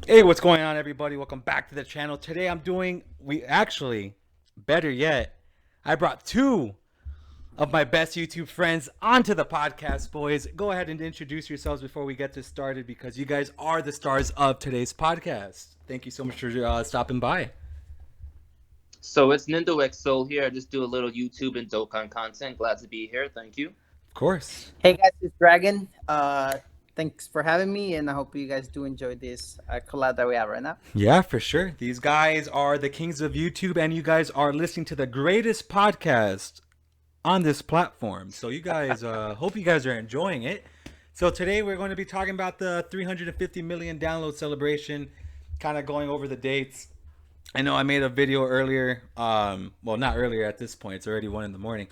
Hey, what's going on, everybody? Welcome back to the channel. Today better yet, I brought two of my best YouTube friends onto the podcast, boys. Go ahead and introduce yourselves before we get this started because you guys are the stars of today's podcast. Thank you so much for stopping by. So it's Nindo X Soul here. I just do a little YouTube and Dokkan content. Glad to be here. Thank you. Of course. Hey guys, it's Dragon. Thanks for having me, and I hope you guys do enjoy this collab that we have right now. Yeah, for sure. These guys are the kings of YouTube, and you guys are listening to the greatest podcast on this platform. So you guys, hope you guys are enjoying it. So today we're going to be talking about the 350 million download celebration, kind of going over the dates. I know I made a video earlier, well, not earlier at this point, it's already 1 in the morning,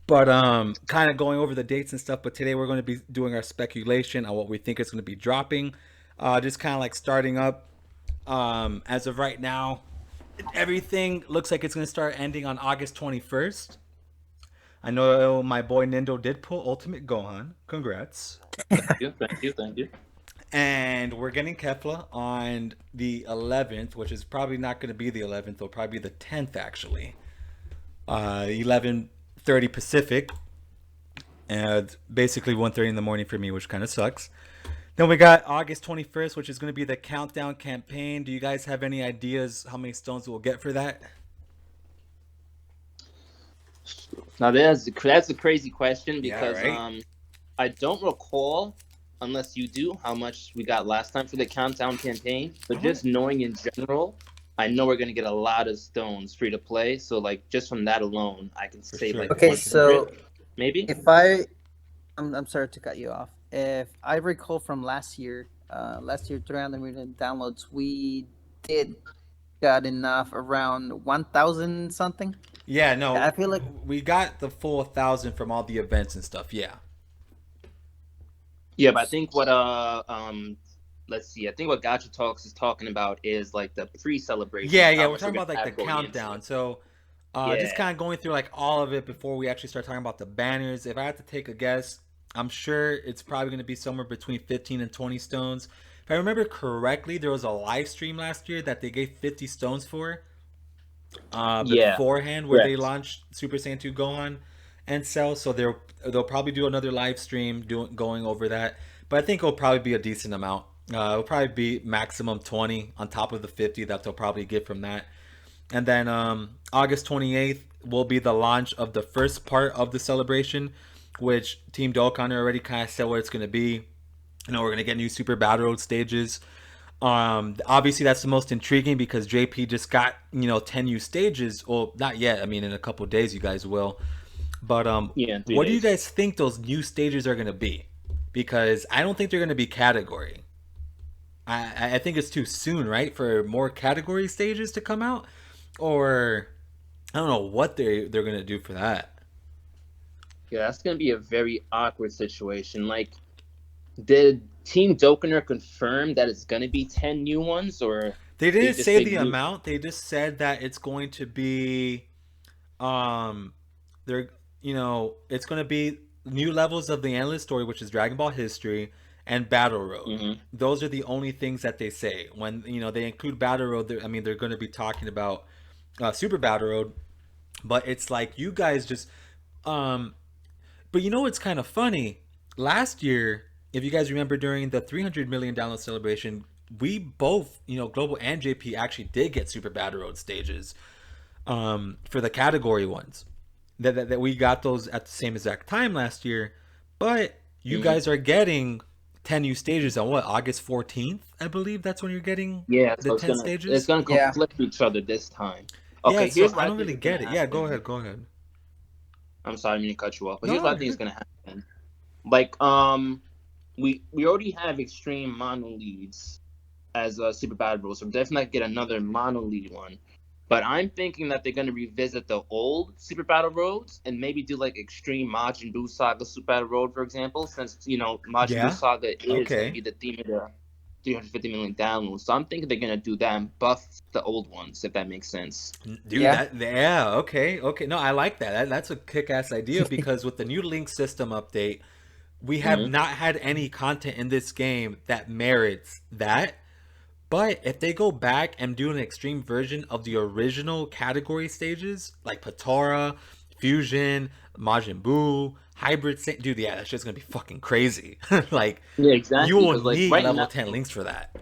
but kind of going over the dates and stuff. But today we're going to be doing our speculation on what we think is going to be dropping, just kind of like starting up. As of right now, everything looks like it's going to start ending on August 21st. I know my boy Nindo did pull Ultimate Gohan. Congrats. Thank you. And we're getting Kefla on the 11th, which is probably not going to be the 11th. It'll probably be the 10th, actually. 11:30 Pacific. And basically 1:30 in the morning for me, which kind of sucks. Then we got August 21st, which is going to be the countdown campaign. Do you guys have any ideas how many stones we'll get for that? Now that's a crazy question because Yeah, right? I don't recall, unless you do, how much we got last time for the countdown campaign. But just knowing in general, I know we're gonna get a lot of stones free to play. So like just from that alone, I can For save sure. like Okay, 100, so maybe. if I'm sorry to cut you off. If I recall from last year 300 million downloads, we did got enough around 1,000 something. Yeah, no, I feel like we got the full 1,000 from all the events and stuff. Yeah. Yeah, but I think what let's see. I think what Gotcha Talks is talking about is like the pre-celebration, Yeah, how we're much we're talking gonna about like the have going into countdown. it. So, just Yeah. kind of going through like all of it before we actually start talking about the banners. If I had to take a guess, I'm sure it's probably going to be somewhere between 15 and 20 stones. If I remember correctly, there was a live stream last year that they gave 50 stones for Yeah. beforehand where they Correct. launched Super Saiyan 2 Gohan and Cell. So they'll probably do another live stream going over that. But I think it'll probably be a decent amount. It'll probably be maximum 20 on top of the 50 that they'll probably get from that. And then August 28th will be the launch of the first part of the celebration, which Team Dokkan already kind of said what it's going to be. You know, we're going to get new Super Battle Road stages. Obviously, that's the most intriguing because JP just got, 10 new stages. Well, not yet. I mean, in a couple days, you guys will. But Yeah, in three what do you days. guys think those new stages are going to be? Because I don't think they're going to be category. I think it's too soon, right, for more category stages to come out, or I don't know what they're gonna do for that. Yeah, that's gonna be a very awkward situation. Like, did Team Dokener confirm that it's gonna be 10 new ones, or They they didn't just say say the new? amount. They just said that it's going to be, um, they're it's gonna be new levels of the endless story, which is Dragon Ball history and Battle Road. Hmm. Those are the only things that they say. When they include Battle Road, I mean they're going to be talking about Super Battle Road, but it's like you guys just um but it's kind of funny. Last year, if you guys remember during the 300 million download celebration, we both, Global and JP actually did get Super Battle Road stages for the category ones. That we got those at the same exact time last year, but you Hmm. guys are getting 10 new stages on what, August 14th, I believe that's when you're getting Yeah, the so it's 10 gonna it's stages. gonna yeah. conflict with each other this time. Yeah, Okay, so here's I what I don't think really is gonna get it. Yeah, go happen. ahead, go ahead. I'm sorry, I didn't mean to cut you off, but No, here's what no, I think you're is good. gonna happen. Like, we already have extreme mono leads as a Super Bad Bros, so we're definitely get another mono lead one. But I'm thinking that they're gonna revisit the old Super Battle Roads and maybe do like Extreme Majin Buu Saga Super Battle Road, for example, since Majin Buu Yeah, Saga is gonna okay. be the theme of the 350 million downloads. So I'm thinking they're gonna do that and buff the old ones, if that makes sense. Dude, Yeah. yeah, okay. No, I like that. That's a kick-ass idea because with the new link system update, we have Hmm. not had any content in this game that merits that. But if they go back and do an extreme version of the original category stages, like Patora, Fusion, Majin Buu, Hybrid, dude, yeah, that's just gonna be fucking crazy. Like, Yeah, you exactly. will Because like need right level now, 10 links for that.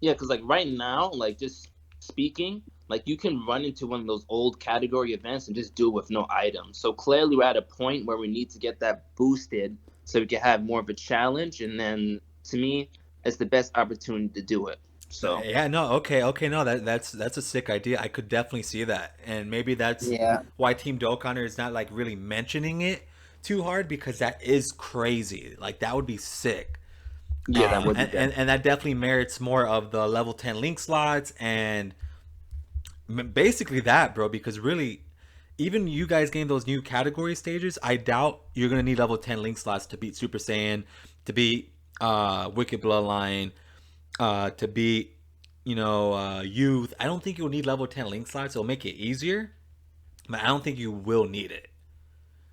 yeah, because like right now, like just speaking, like you can run into one of those old category events and just do it with no items. So clearly, we're at a point where we need to get that boosted so we can have more of a challenge. And then to me, it's the best opportunity to do it. So Yeah, no, okay, no, that's a sick idea. I could definitely see that, and maybe that's Yeah. why Team Dokkan is not like really mentioning it too hard because that is crazy. Like that would be sick. yeah, that would be And, good. and that definitely merits more of the level 10 link slots and basically that, bro. Because really, even you guys getting those new category stages, I doubt you're gonna need level 10 link slots to beat Super Saiyan, to beat Wicked Bloodline, to beat Youth. I don't think you'll need level 10 link slots. It'll make it easier, but I don't think you will need it.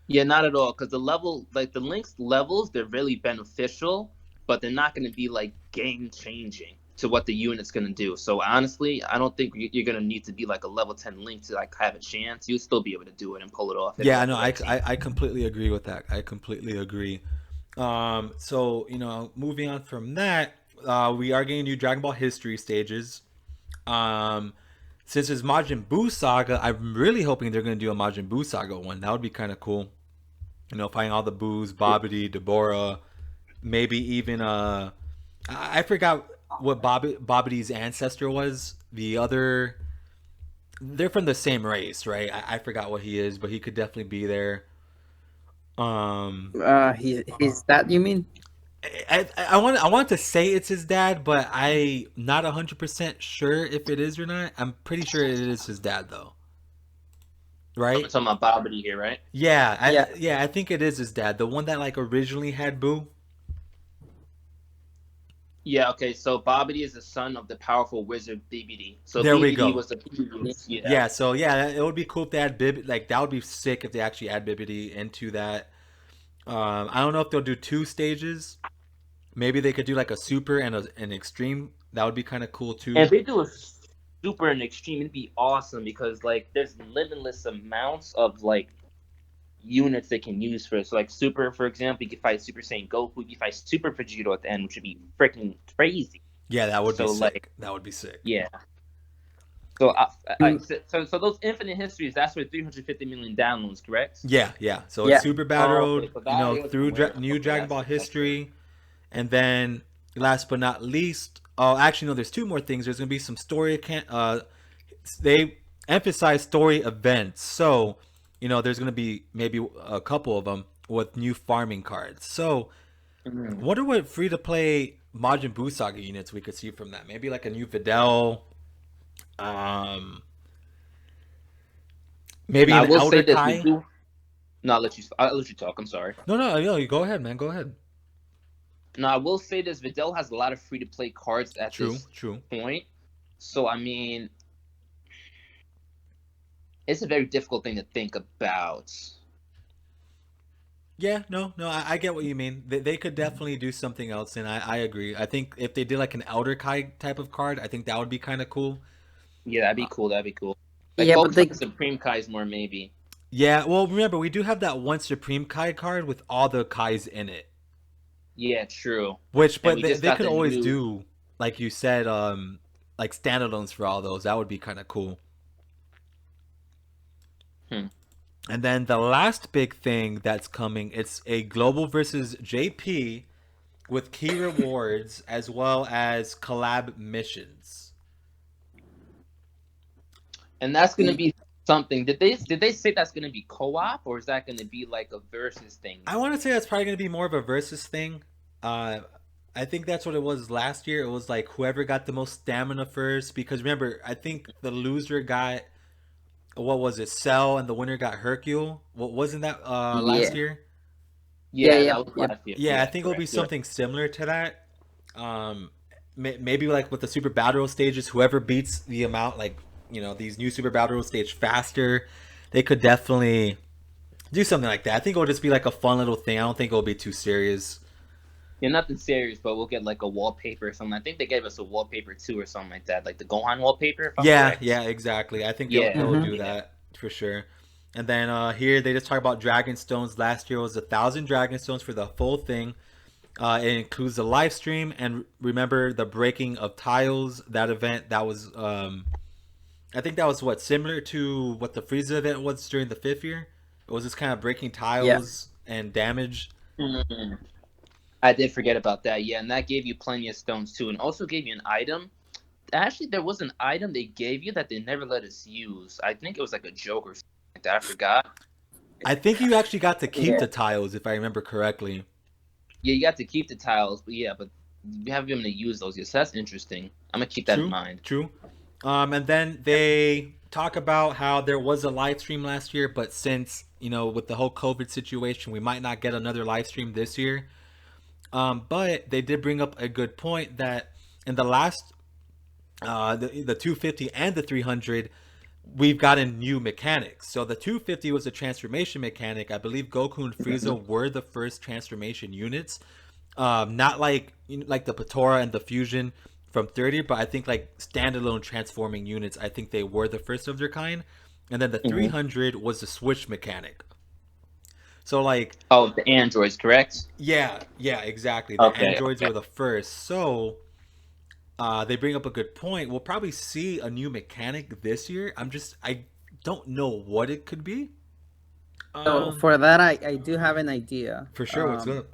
Yeah, not at all. Because the level, like the links levels, they're really beneficial, but they're not going to be like game changing to what the unit's going to do. So honestly, I don't think you're going to need to be like a level 10 link to like have a chance. You'll still be able to do it and pull it off if you Yeah, have no, the right team. I completely agree with that. I completely agree. So moving on from that, we are getting new Dragon Ball history stages. Um, since it's Majin Buu Saga, I'm really hoping they're gonna do a Majin Buu Saga one. That would be kind of cool. Fighting all the Boos, Babidi, Deborah, maybe even I forgot what Babidi's ancestor was. The other, they're from the same race, right? I forgot what he is, but he could definitely be there. Um, He's that you mean? I want to say it's his dad, but I not 100% sure if it is or not. I'm pretty sure it is his dad though, I'm right? talking about Babidi here, right? Yeah, Yeah. I think it is his dad, the one that like originally had Boo. Yeah, okay. So Babidi is the son of the powerful wizard BBD. So There we BBD go. was the previous, yeah. Yeah, so yeah, it would be cool if they add Bib. Like that would be sick if they actually add Bibbidi into that. I don't know if they'll do two stages. Maybe they could do like a super and an extreme. That would be kind of cool And too. if they do a super and extreme, it'd be awesome because like there's limitless amounts of like units they can use for it. So like super, for example, you could fight Super Saiyan Goku, you could fight Super Vegito at the end, which would be freaking crazy. Yeah, that would be So like sick. That would be sick. yeah. So Mm, so those infinite histories, that's for 350 million downloads, correct? Yeah, yeah. So it's yeah. Super Oh, Battle okay. Road, So that is through where New okay, Dragon Ball that's good. history, and then last but not least, oh, actually no, there's two more things. There's gonna be some story. They emphasize story events, so there's gonna be maybe a couple of them with new farming cards. So, Mhm. wonder what free to play Majin Buu Saga units we could see from that. Maybe like a new Videl, um, maybe Now I an will say Elder this: we Kai. do. No, I'll let you talk. I'm sorry. No, no, no. You go ahead, man. Go ahead. Now I will say this: Videl has a lot of free to play cards at True, this true. point. So I mean, it's a very difficult thing to think about. Yeah, no, I get what you mean. They could definitely do something else, and I agree. I think if they did like an Elder Kai type of card, I think that would be kind of cool. Yeah, that'd be Uh, cool. That'd be cool. Like Yeah, but focus on they the Supreme Kais more, maybe. yeah, well, remember we do have that one Supreme Kai card with all the Kais in it, Yeah, true. which And but we they, just they got could the always new. do like you said, like standalones for all those. That would be kind of cool. Hmm. And then the last big thing that's coming, it's a global versus JP with key rewards as well as collab missions. And that's gonna be something. Did they say that's gonna be co-op or is that gonna be like a versus thing I now? want to say that's probably going to be more of a versus thing. Uh, I think that's what it was last year. It was like whoever got the most stamina first. Because remember, I think the loser got what was it, Cell, and the winner got Hercule. What wasn't that last yeah. year? Yeah, Yeah, yeah, that was yep. last year. Yeah, I Yeah, think it'll be correct. Yeah. something similar to that. Um, maybe like with the Super Battle Royale stages, whoever beats the amount, like these new Super Battle Royale stage faster, they could definitely do something like that. I think it'll just be like a fun little thing. I don't think it'll be too serious. Yeah, nothing serious, but we'll get like a wallpaper or something. I think they gave us a wallpaper too or something like that, like the Gohan wallpaper, if I'm Yeah, correct. yeah, exactly. I think Yeah, they'll Mm-hmm. do yeah. that for sure. And then here they just talk about dragon stones. Last year was 1,000 dragon stones for the full thing. It includes the live stream and remember the breaking of tiles. That event that was I think that was what similar to what the Frieza event was during the fifth year. It was just kind of breaking Yeah. tiles and damage. Mhm. I did forget about that. Yeah, and that gave you plenty of stones too, and also gave you an item. Actually, there was an item they gave you that they never let us use. I think it was like a joke or something like that. I forgot. I think you actually got to keep Yeah. the tiles if I remember correctly. Yeah, you got to keep the tiles, but yeah, but you haven't been able to use those yet. So that's interesting. I'm gonna keep that in True, mind. true. And then they talk about how there was a live stream last year, but since with the whole COVID situation, we might not get another live stream this year. But they did bring up a good point that in the last the 250 and the 300, we've gotten new mechanics. So the 250 was a transformation mechanic. I believe Goku and Mhm. Frieza were the first transformation units. Not like like the Patora and the Fusion from 30, but I think like standalone transforming units. I think they were the first of their kind. And then the Mhm. 300 was the switch mechanic. So like Oh, the androids, correct? yeah, yeah, exactly. The Okay. androids Okay. were the first. So they bring up a good point. We'll probably see a new mechanic this year. I don't know what it could be. So Um, for that, I do have an idea. for sure. What's up?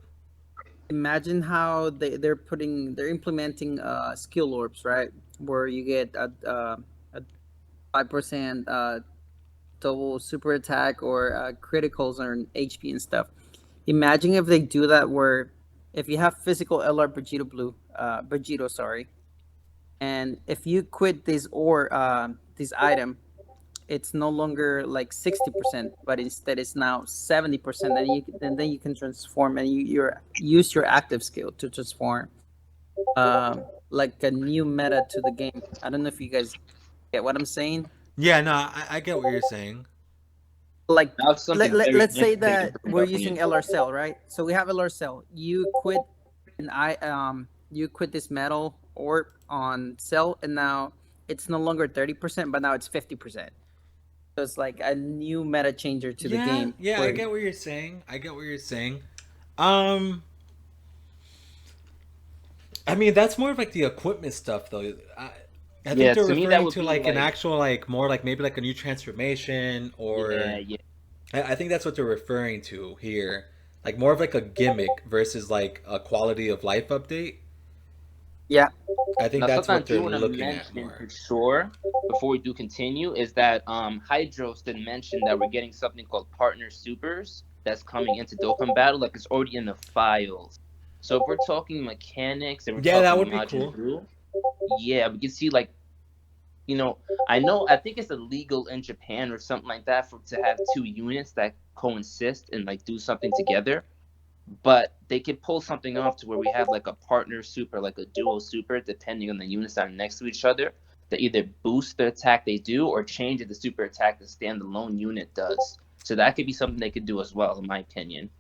Imagine how they're implementing skill orbs, right? Where you get a 5% double super attack or criticals on HP and stuff. Imagine if they do that where if you have physical LR Vegito Blue, Vegito, sorry, and if you quit this item, it's no longer like 60%, but instead it's now 70%. Then you can transform and you're use your active skill to transform, like a new meta to the game. I don't know if you guys get what I'm saying. Yeah, no, I get what you're saying. Like That's something very let's say interesting to that bring we're up when you using do LR it. Cell, right? So we have LR Cell. You quit this metal orb on Cell, and now it's no longer 30%, but now it's 50%. So it's like a new meta changer to the Yeah, game yeah, I where get what you're saying. I get what you're saying. Um, I mean that's more of like the equipment stuff though. I think Yeah, they're to me that referring would to be like an like, actual like more like maybe like a new transformation yeah, or yeah. I think that's what they're referring to here. Like more of like a gimmick versus like a quality of life update. Yeah. yeah. I think Now, that's something I what they're do want to looking at mention more. for sure before we do continue is that Hydros did mention that we're getting something called Partner Supers that's coming into Dokkan Battle. Like it's already in the files. So if we're talking mechanics and we're Yeah, that talking would be Majin cool. Buu, yeah, we can see like I think it's illegal in Japan or something like that for to have two units that coexist and like do something together, but they can pull something off to where we have like a partner super, like a duo super, depending on the units that are next to each other, that either boost the attack they do or change the super attack the standalone unit does. So that could be something they could do as well, in my opinion.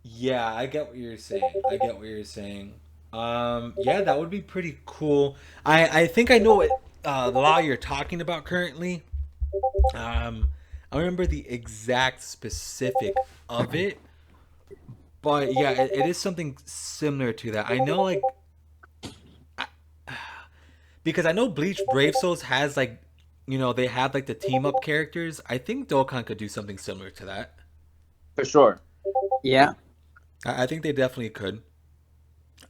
Yeah, I get what you're saying. I get what you're saying. Yeah, that would be pretty cool. I think I know what the law you're talking about currently. I remember the exact specific of it, but yeah, it is something similar to that. I know like I, because I know Bleach Brave Souls has like they have like the team up characters. I think Dokkan could do something similar to that. For sure. Yeah. I think they definitely could.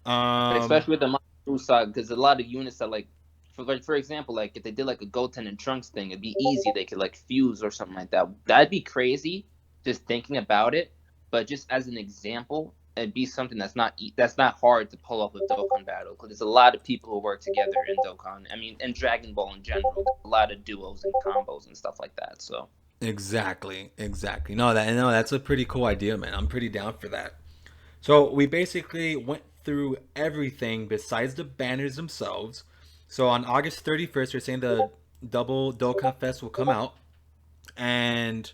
Um, Especially with the Monster saga, because a lot of units are like, for example, like if they did like a Goten and Trunks thing, it'd be easy. They could like fuse or something like that. That'd be crazy, just thinking about it. But just as an example, it'd be something that's not hard to pull off with Dokkan Battle, because there's a lot of people who work together in Dokkan. I mean, and Dragon Ball in general, a lot of duos and combos and stuff like that. So exactly, exactly. No, that's a pretty cool idea, man. I'm pretty down for that. So we basically went through everything besides the banners themselves. So on August 31st, they're saying the double Dokkan Fest will come out, and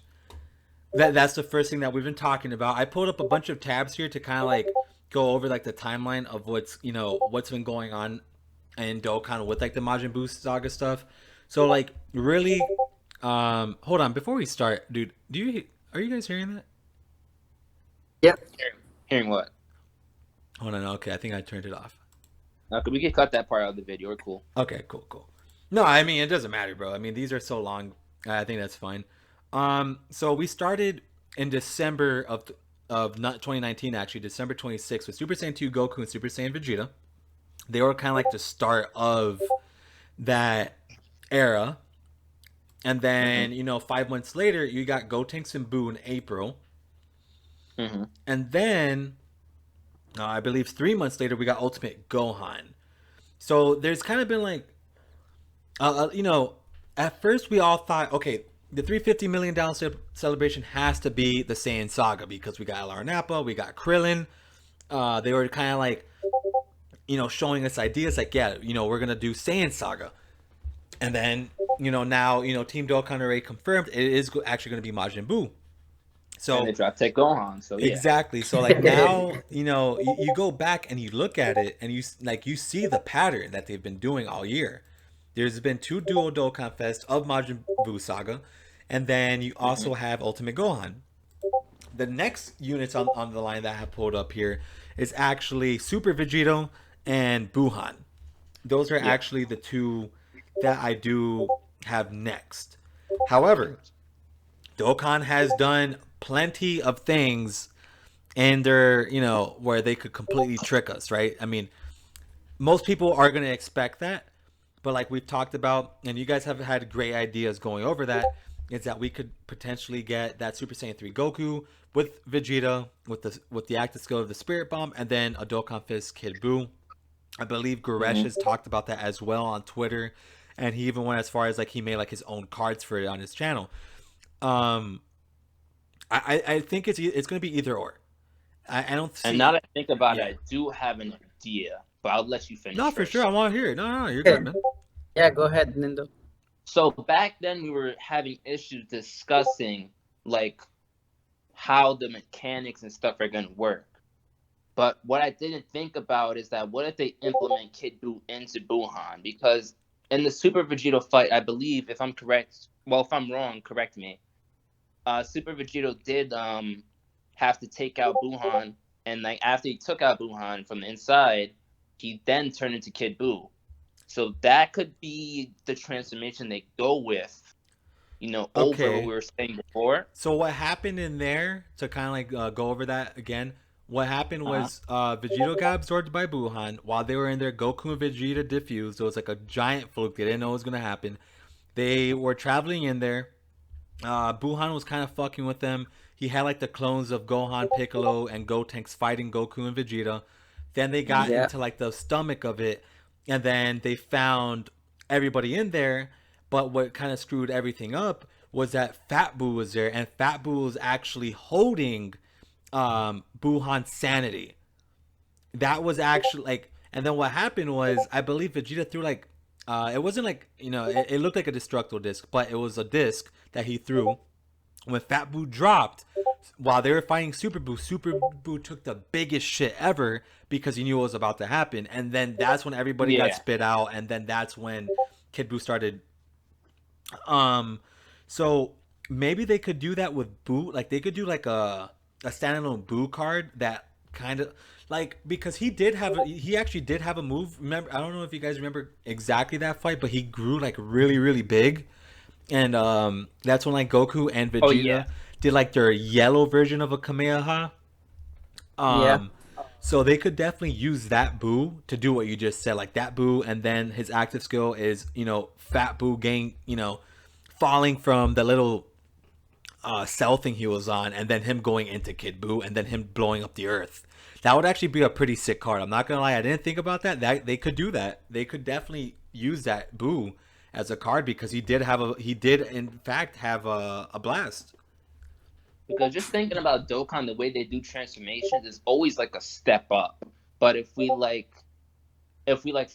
that's the first thing that we've been talking about. I pulled up a bunch of tabs here to kind of like go over like the timeline of what's been going on in Dokkan with like the Majin Buu saga stuff. So like really, hold on before we start, dude. Are you guys hearing that? Yep. Hearing what? Hold on. Okay, I think I turned it off. We can cut that part out of the video. We're cool. Okay, cool. No, I mean it doesn't matter, bro. I mean these are so long. I think that's fine. So we started in December of not 2019 actually, December 26th with Super Saiyan 2 Goku and Super Saiyan Vegeta. They were kind of like the start of that era. And then, 5 months later, you got Gotenks and Boo in April. Mm-hmm. And then, I believe 3 months later, we got Ultimate Gohan. So there's kind of been like, at first we all thought, okay, the $350 million celebration has to be the Saiyan Saga because we got LR Nappa, we got Krillin. They were kind of like, showing us ideas like, yeah, we're going to do Saiyan Saga. And then, now, Team Dokkan already confirmed it is actually going to be Majin Buu. So and they dropped Tech Gohan. So yeah. Exactly. So like now, you go back and you look at it and you see the pattern that they've been doing all year. There's been 2 Duo Dokkan Fest of Majin Buu Saga, and then you also have Ultimate Gohan. The next units on the line that I have pulled up here is actually Super Vegito and Buhan. Those are actually the 2 that I do have next. However, Dokkan has done plenty of things in their, where they could completely trick us, right? I mean, most people are going to expect that, but like we've talked about, and you guys have had great ideas going over that, is that we could potentially get that Super Saiyan 3 Goku with Vegeta, with the active skill of the Spirit Bomb, and then a Dokkan Fist Kid Buu. I believe Goresh has talked about that as well on Twitter, and he even went as far as like he made like his own cards for it on his channel. I think it's going to be either or. I don't see. And now that I think about it, I do have an idea, but I'll let you finish. No, for first. sure. I want to hear it. No, you're good, man. Yeah, go ahead, Nindo. So back then we were having issues discussing like how the mechanics and stuff are going to work. But what I didn't think about is that what if they implement Kid Buu into Buhan? Because in the Super Vegito fight, I believe, if I'm correct, well, if I'm wrong, correct me. Super Vegito did have to take out Buhan, and like after he took out Buhan from the inside, he then turned into Kid Buu. So that could be the transformation they go with, over what we were saying before. So what happened in there, to kind of like go over that again, what happened was Vegito got absorbed by Buhan. While they were in there, Goku and Vegeta diffused. It was like a giant fluke. They didn't know what was going to happen. They were traveling in there. Buhan was kind of fucking with them. He had like the clones of Gohan, Piccolo, and Gotenks fighting Goku and Vegeta. Then they got into like the stomach of it, and then they found everybody in there. But what kind of screwed everything up was that Fat Buu was there, and Fat Buu was actually holding Buhan's sanity. That was actually like, and then what happened was, I believe Vegeta threw like, it wasn't like, it looked like a destructible disc, but it was a disc that he threw. When Fat Buu dropped, while they were fighting Super Buu took the biggest shit ever because he knew what was about to happen. And then that's when everybody got spit out, and then that's when Kid Buu started. So maybe they could do that with Buu. Like they could do like a standalone Buu card that kind of like, because he actually did have a move. Remember, I don't know if you guys remember exactly that fight, but he grew like really, really big. And that's when like Goku and Vegeta did like their yellow version of a Kamehameha. So they could definitely use that Buu to do what you just said, like that Buu, and then his active skill is, Fat Buu getting, falling from the little cell thing he was on, and then him going into Kid Buu, and then him blowing up the earth. That would actually be a pretty sick card. I'm not gonna lie, I didn't think about that. They could do that. They could definitely use that Buu as a card because he did in fact have a blast. Because just thinking about Dokkan, the way they do transformations is always like a step up. But if we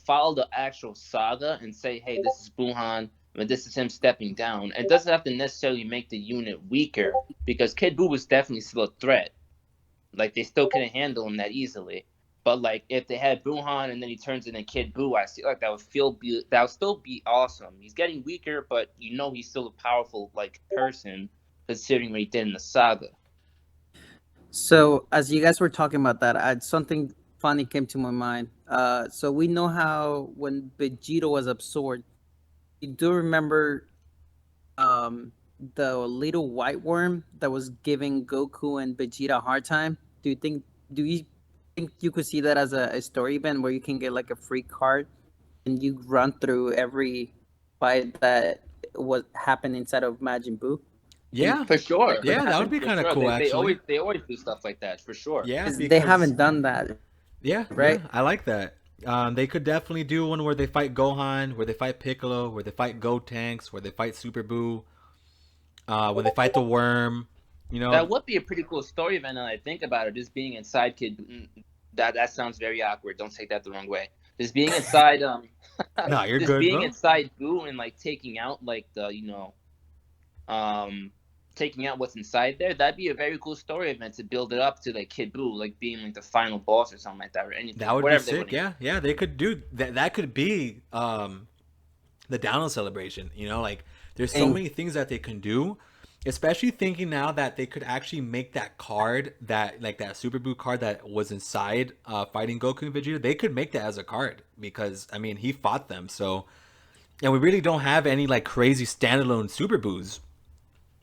follow the actual saga and say, hey, this is Buhan, and this is him stepping down, it doesn't have to necessarily make the unit weaker because Kid Buu was definitely still a threat. Like they still couldn't handle him that easily. But like if they had Buhan and then he turns into Kid Buu, I feel like that would still be awesome. He's getting weaker, but he's still a powerful like person considering what he did in the saga. So as you guys were talking about that, something funny came to my mind. So we know how when Vegeta was absorbed, you do remember the little white worm that was giving Goku and Vegeta a hard time. Do you think you could see that as a story event where you can get like a free card and you run through every fight that was happened inside of Majin Buu? Yeah, For sure. yeah, that would be For kind of sure. cool, actually. They always do stuff like that, for sure. Yeah, 'Cause they because haven't done that, yeah, right? yeah, I like that. They could definitely do one where they fight Gohan, where they fight Piccolo, where they fight Gotenks, where they fight Super Buu, when they fight the Worm. You know, That would be a pretty cool story event now that I think about it. Just being inside that sounds very awkward. Don't take that the wrong way. Just being inside no, you're just good, being bro. inside Boo and like taking out like the taking out what's inside there, that'd be a very cool story event to build it up to like Kid Buu, like being like the final boss or something like that, or anything. That would be Whatever they sick. would. Yeah, yeah, they could do that. That could be the download celebration. You know, like there's so And many things that they can do. Especially thinking now that they could actually make that card, that Super Buu card that was inside fighting Goku and Vegeta, they could make that as a card because I mean he fought them. So and we really don't have any like crazy standalone Super Boos,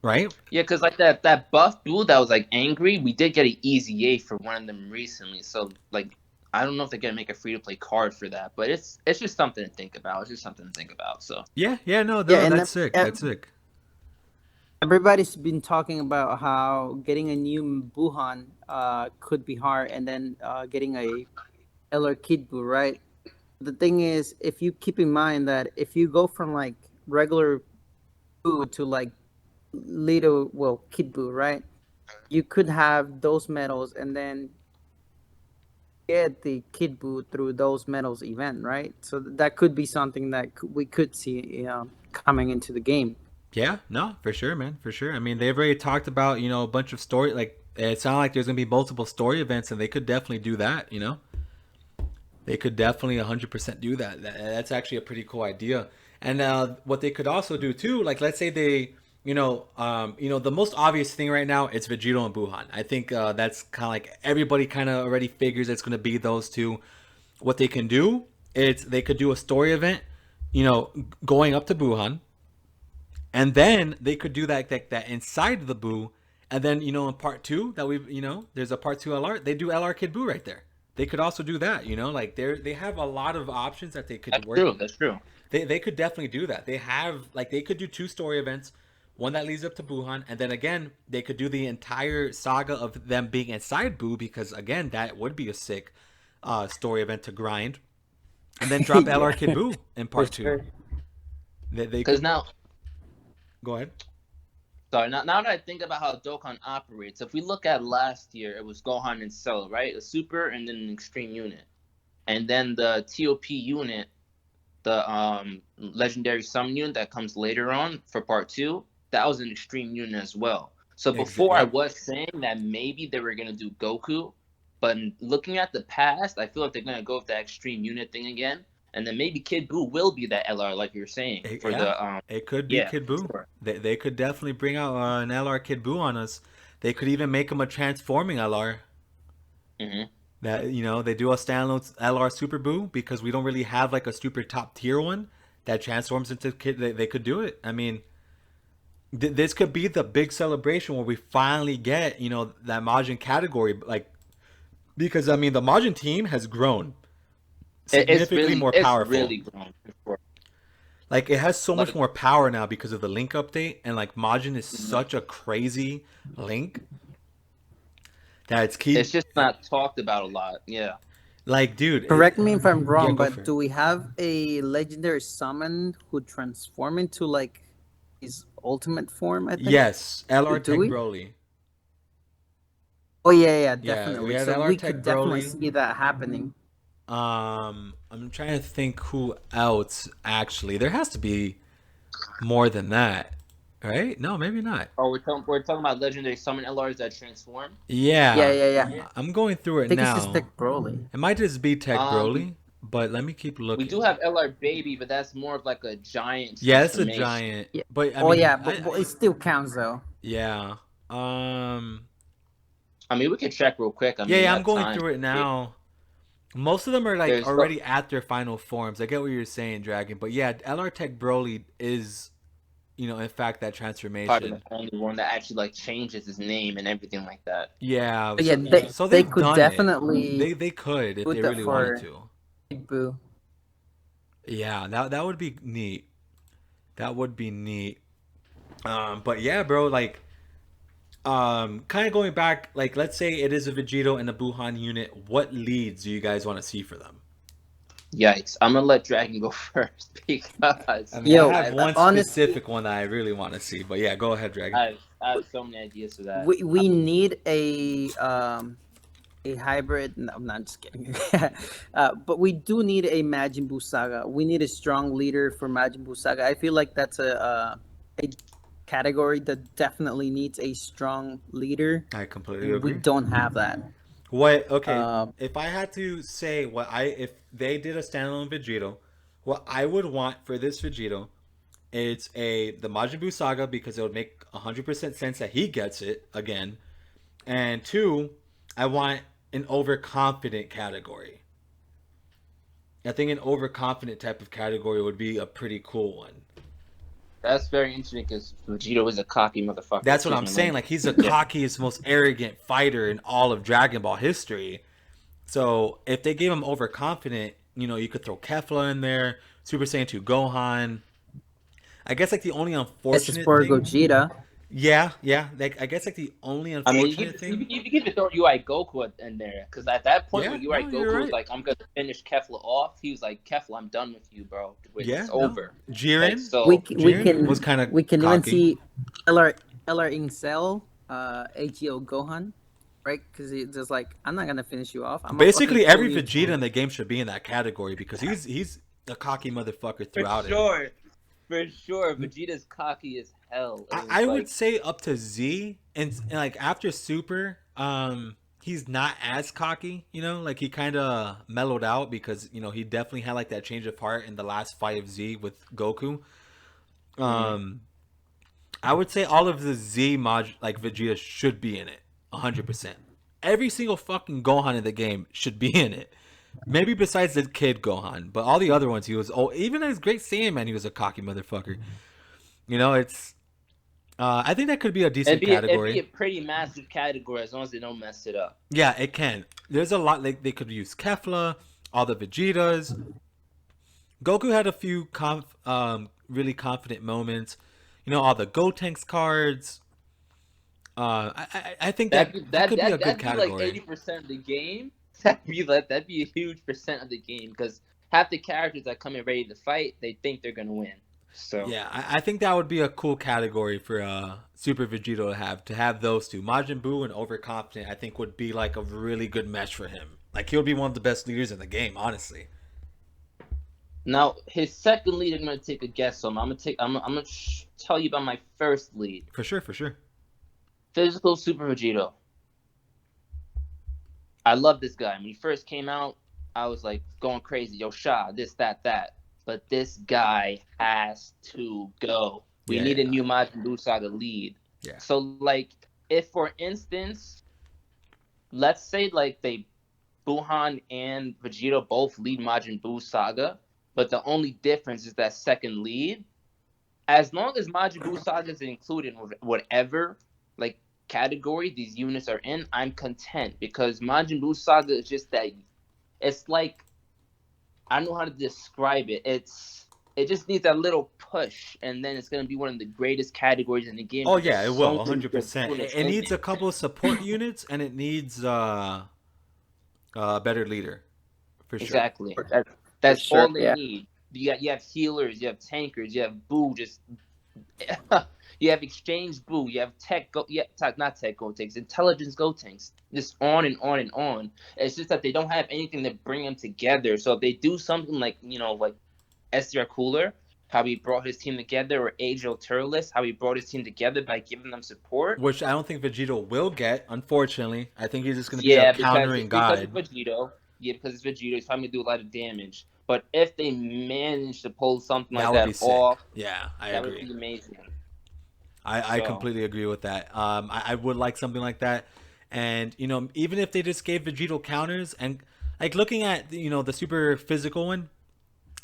right? Yeah, because like that buff Boo that was like angry, we did get an easy A for one of them recently. So like I don't know if they're gonna make a free to play card for that, but it's just something to think about. It's just something to think about. So Yeah, yeah, no, yeah, no, and that's sick. That's sick. everybody's been talking about how getting a new Buhan could be hard, and then getting a LR Kid Buu, right? The thing is, if you keep in mind that if you go from like regular Buu to like Kid Buu, right? You could have those medals and then get the Kid Buu through those medals event, right? So that could be something that we could see coming into the game. Yeah, no, for sure, man, for sure. I mean, they've already talked about a bunch of story. Like it sounds like there's gonna be multiple story events, and they could definitely do that. They could definitely 100% do that. That's actually a pretty cool idea. And what they could also do too, like let's say they, the most obvious thing right now it's Vegito and Buhan. I think that's kind of like everybody kind of already figures it's going to be those two. What they can do is they could do a story event, going up to Buhan, and then they could do that inside the Buu, and then in part two that there's a part two LR. They do LR Kid Buu right there. They could also do that, like they have a lot of options that they could that's work. true. That's true. They could definitely do that. They have they could do two story events, one that leads up to Buhan, and then again they could do the entire saga of them being inside Buu because again that would be a sick story event to grind, and then drop LR Kid Buu in part two. Sure. They Because could now, go ahead. sorry, now that I think about how Dokkan operates, if we look at last year, it was Gohan and Cell, right? A super and then an extreme unit, and then the TOP unit, the legendary summon unit that comes later on for part two, that was an extreme unit as well. So before I was saying that maybe they were gonna do Goku, but looking at the past, I feel like they're gonna go with that extreme unit thing again, and then maybe Kid Buu will be that LR like you're saying for the It could be Kid Buu. Sure. They could definitely bring out an LR Kid Buu on us. They could even make him a transforming LR. Mm-hmm. That they do a standalone LR Super Buu because we don't really have like a super top tier one that transforms into Kid. They could do it. I mean, this could be the big celebration where we finally get that Majin category, like because I mean the Majin team has grown significantly more powerful. It's really grown. Before. Like it has so much more power now because of the Link update, and like Majin is such a crazy Link that it's just not talked about a lot. Yeah. Like, dude. Correct me if I'm wrong, go for but it. do we have a legendary summon who transform into like his ultimate form? I think. Yes, LR Do Tech we? Broly. Oh yeah, definitely. we have So LR we Tech could definitely Broly. see that happening. I'm trying to think who else actually. There has to be more than that. right? No, maybe not. Oh, we're talking about legendary summon LRs that transform. Yeah, Yeah, yeah, yeah. I'm going through I it think it's just now. Dick Broly. It might just be Tech Um, Broly, but let me keep we do looking. have LR Baby, but that's more of like a giant Yeah, it's a transformation. giant, Yeah. but I Oh mean, yeah, but it still counts though. yeah. I mean, we could check real quick. I Yeah, mean, we yeah, I'm have going time. through it now. Most of them are like There's the already at their final forms. I get what you're saying, Dragon, but yeah, LR Tech Broly is, in fact, that probably the transformation. only one that actually like changes his name and everything like that. Yeah, But yeah, so they they've could done it. definitely They could if put they that really wanted for to. Big Boo. Yeah, that would be neat. That would be neat. But yeah, bro, like kind of going back, like let's say it is a Vegito and a Buhan unit. What leads do you guys want to see for them? Yikes! I'm gonna let Dragon go first I because mean, I Yo, have one honestly, specific one that I really want to see, but yeah, go ahead, Dragon. I have so many ideas for that. we need a hybrid. No, I'm not just kidding. But we do need a Majin Buu saga. We need a strong leader for Majin Buu saga. I feel like that's a category that definitely needs a strong leader. I completely We agree. don't have that. What? Okay, Um, if I had to say if they did a standalone Vegito, what I would want for this Vegito, it's the Majin Buu saga because it would make 100% sense that he gets it again, and two, I want an overconfident category. I think an overconfident type of category would be a pretty cool one. That's very interesting because Vegito is a cocky motherfucker. That's what Excuse I'm my saying. language. Like he's the Yeah. cockiest, most arrogant fighter in all of Dragon Ball history. So if they gave him overconfident, you could throw Kefla in there, Super Saiyan 2 Gohan. I guess like the only this is unfortunate for thing, Gogeta. yeah. Like I guess like the only I mean, unfortunate thing, you could throw UI Goku in there because at that point yeah, when UI no, you're Goku was right. like, "I'm gonna finish Kefla off," he was like, "Kefla, I'm done with you, bro. Yeah, It's no, over." Like Jiren, so, Jiren was kind of We can even cocky. see LR Incel, AGO Gohan, right? Because he's just like, I'm not gonna finish you off. I'm gonna fucking Basically, pull every you Vegeta through. in the game should be in that category because he's a cocky motherfucker for throughout it. sure, for sure, Vegeta's cocky as hell. And I it's would like, say up to Z, and like after Super, he's not as cocky. Like he kind of mellowed out because he definitely had like that change of heart in the last fight of Z with Goku. Um, I would say all of the Z like Vegeta should be in it, 100%. Every single fucking Gohan in the game should be in it. Maybe besides the kid Gohan, but all the other ones he was. Oh, even as Great Saiyan, he was a cocky motherfucker. It's. I think that could be a decent it'd be category. a pretty massive category as long as they don't mess it up. Yeah, it can. There's a lot like they could use Kefla, all the Vegetas. Goku had a few really confident moments. All the Gotenks cards. I think that could be a good That'd be like category. 80% of the game. That'd be a huge percent of the game because half the characters that come in ready to fight, they think they're gonna win. So Yeah, I think that would be a cool category for Super Vegito to have those two. Majin Buu and Overconfident, I think would be like a really good mesh for him. Like he would be one of the best leaders in the game, honestly. now his second lead, I'm gonna take a guess on. I'm gonna tell you about my first lead. For sure, for sure. Physical Super Vegito. I love this guy. When he first came out, I was like going crazy. Yo, Sha, this, that. But this guy has to go. We Yeah, need a yeah. new Majin Buu Saga lead. Yeah. So, like, if for instance, let's say like Buhan and Vegeta both lead Majin Buu Saga, but the only difference is that second lead. As long as Majin Buu Saga is included in whatever like category these units are in, I'm content because Majin Buu Saga is just that. It's like I don't know how to describe it. It just needs that little push, and then it's gonna be one of the greatest categories in the game. Oh There's yeah, it so will, many good 100%. units It in needs a couple of support units, and it needs a better leader, for sure. Exactly. That's sure, all they yeah. need. You have healers, you have tankers, you have Boo. Just you have exchange Boo. You have tech go. Yeah, not tech go tanks. Intelligence go tanks. Just on and on and on. It's just that they don't have anything to bring them together. So if they do something like like SDR Cooler, how he brought his team together, or Angel Turles, how he brought his team together by giving them support. Which I don't think Vegito will get, unfortunately. I think he's just going to be a Yeah, countering because of god. Vegito. Yeah, because it's Vegito, he's probably gonna do a lot of damage. But if they manage to pull something like That would be that sick. off, Yeah, I that would agree. be amazing. I So completely agree with that. I would like something like that. And, even if they just gave Vegito counters and, like, looking at, the super physical one,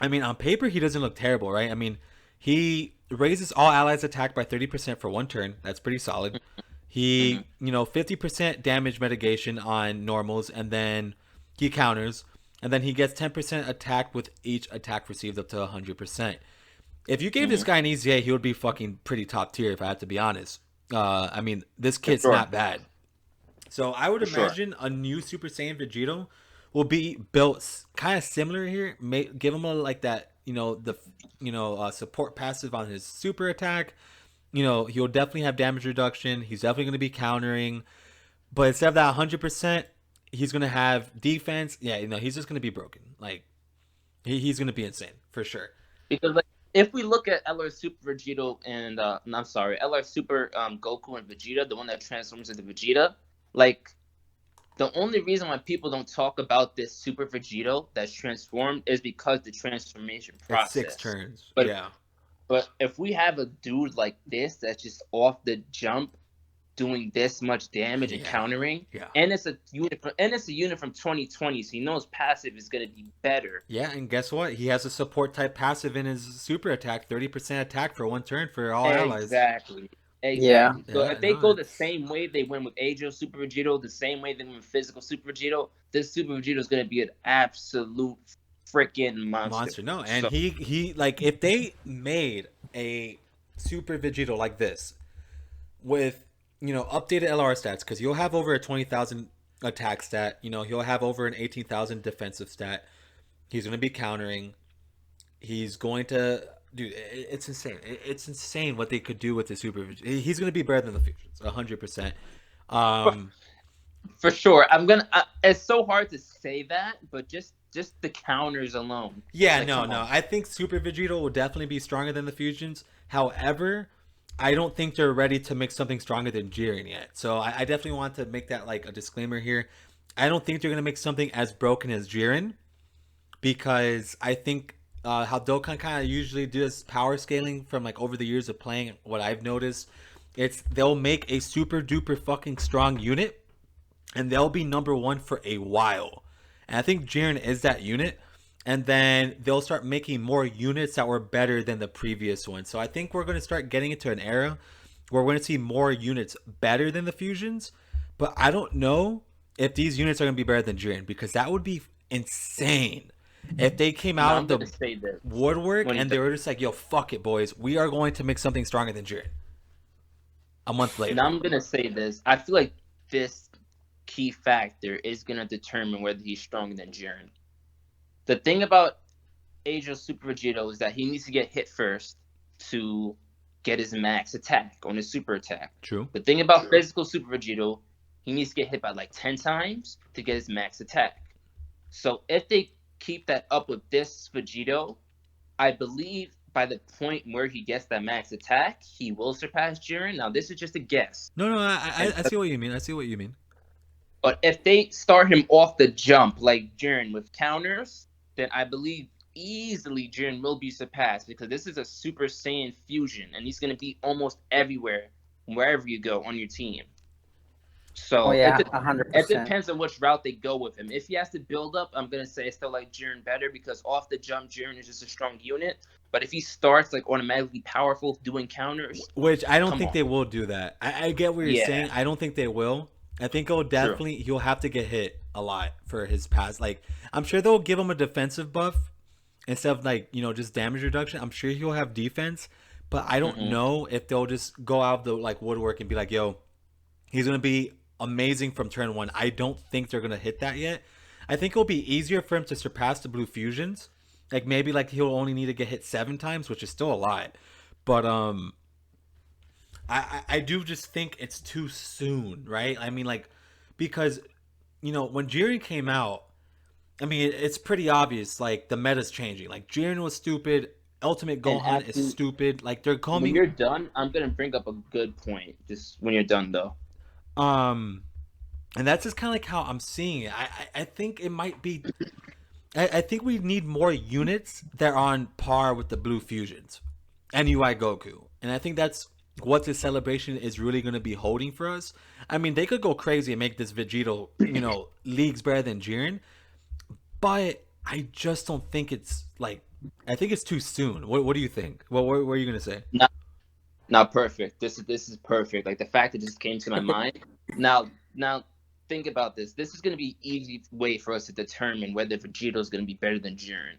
I mean, on paper, he doesn't look terrible, right? I mean, he raises all allies' attack by 30% for one turn. That's pretty solid. mhm. He, 50% damage mitigation on normals, and then he counters. And then he gets 10% attack with each attack received up to 100%. If you gave this Mhm. guy an easy A, he would be fucking pretty top tier, if I have to be honest. I mean, this For kid's sure. not bad. So I would For sure. imagine a new Super Saiyan Vegito will be built kind of similar here. Give him a like that, support passive on his super attack. He'll definitely have damage reduction. He's definitely going to be countering, but instead of that 100%, he's going to have defense. Yeah, he's just going to be broken. Like he's going to be insane for sure. Because like if we look at LR Super Vegito and I'm sorry, LR Super Goku and Vegeta, the one that transforms into Vegeta, like the only reason why people don't talk about this Super Vegito that's transformed is because the transformation It's 6 process. turns. But Yeah. but if we have a dude like this that's just off the jump doing this much damage and Yeah. countering, Yeah. and it's a unit from 2020, so he knows passive is gonna be better. Yeah, and guess what? He has a support type passive in his super attack, 30% attack for one turn for all allies. Exactly. Yeah. Exactly. So Yeah, if they no, go the it's same way they went with Ajo Super Vegito, the same way they went with Physical Super Vegito, this Super Vegito is going to be an absolute freaking monster. monster. No, and So he like if they made a super Vegito like this with updated LR stats, because you'll have over a 20,000 attack stat. He'll have over an 18,000 defensive stat. He's going to be countering. He's going to. Dude, it's insane. It's insane what they could do with the super. He's going to be better than the Fusions, 100%. Um, for sure, I'm gonna. It's so hard to say that, but just the counters alone. Yeah, Like, no, come no. on. I think Super Vegito will definitely be stronger than the Fusions. However, I don't think they're ready to make something stronger than Jiren yet. So I definitely want to make that like a disclaimer here. I don't think they're gonna make something as broken as Jiren, because I think how Dokkan kind of usually does power scaling from like over the years of playing. What I've noticed, it's they'll make a super duper fucking strong unit, and they'll be number one for a while. And I think Jiren is that unit. And then they'll start making more units that were better than the previous one. So I think we're going to start getting into an era where we're going to see more units better than the fusions. But I don't know if these units are going to be better than Jiren, because that would be insane if they came Now out I'm of the gonna say this woodwork when and they were just like, yo, fuck it, boys. We are going to make something stronger than Jiren a month later. now I'm gonna say this. I feel like this key factor is gonna determine whether he's stronger than Jiren. The thing about Ajo Super Vegito is that he needs to get hit first to get his max attack on his super attack. True. The thing about Physical Super Vegito, he needs to get hit by like 10 times to get his max attack. So if they keep that up with this Vegito, I believe by the point where he gets that max attack, he will surpass Jiren. Now, this is just a guess. No, And I see what you mean. I see what you mean. But if they start him off the jump like Jiren with counters, then I believe easily Jiren will be surpassed, because this is a Super Saiyan fusion, and he's going to be almost everywhere, wherever you go on your team. So Oh yeah, it 100%. depends on which route they go with him. If he has to build up, I'm going to say I still like Jiren better, because off the jump, Jiren is just a strong unit. But if he starts like automatically powerful doing counters, Which I don't come think on. they will do that. I get what you're Yeah. saying. I don't think they will. I think he'll definitely he'll have to get hit a lot for his pass. Like I'm sure they'll give him a defensive buff instead of like just damage reduction. I'm sure he'll have defense, but I don't know if they'll just go out of the like woodwork and be like, yo, he's gonna be amazing from turn one. I don't think they're gonna hit that yet. I think it'll be easier for him to surpass the blue fusions. Like maybe like he'll only need to get hit 7 times, which is still a lot. But I do just think it's too soon, right? I mean, like, because, when Jiren came out, I mean, it's pretty obvious, like, the meta's changing. Like, Jiren was stupid. Ultimate And Gohan is after stupid. Like they're when coming. you're done, I'm gonna bring up a good point. Just when you're done, though. Um, and that's just kind of like how I'm seeing it. I think it might be. I think we need more units that are on par with the Blue Fusions and UI Goku, and I think that's what this celebration is really going to be holding for us. I mean, they could go crazy and make this Vegito, leagues better than Jiren, but I just don't think it's like. I think it's too soon. What do you think? What are you gonna say? Not not perfect. This is perfect. Like the fact that just came to my mind. Now think about this. This is gonna be easy way for us to determine whether Vegito is gonna be better than Jiren.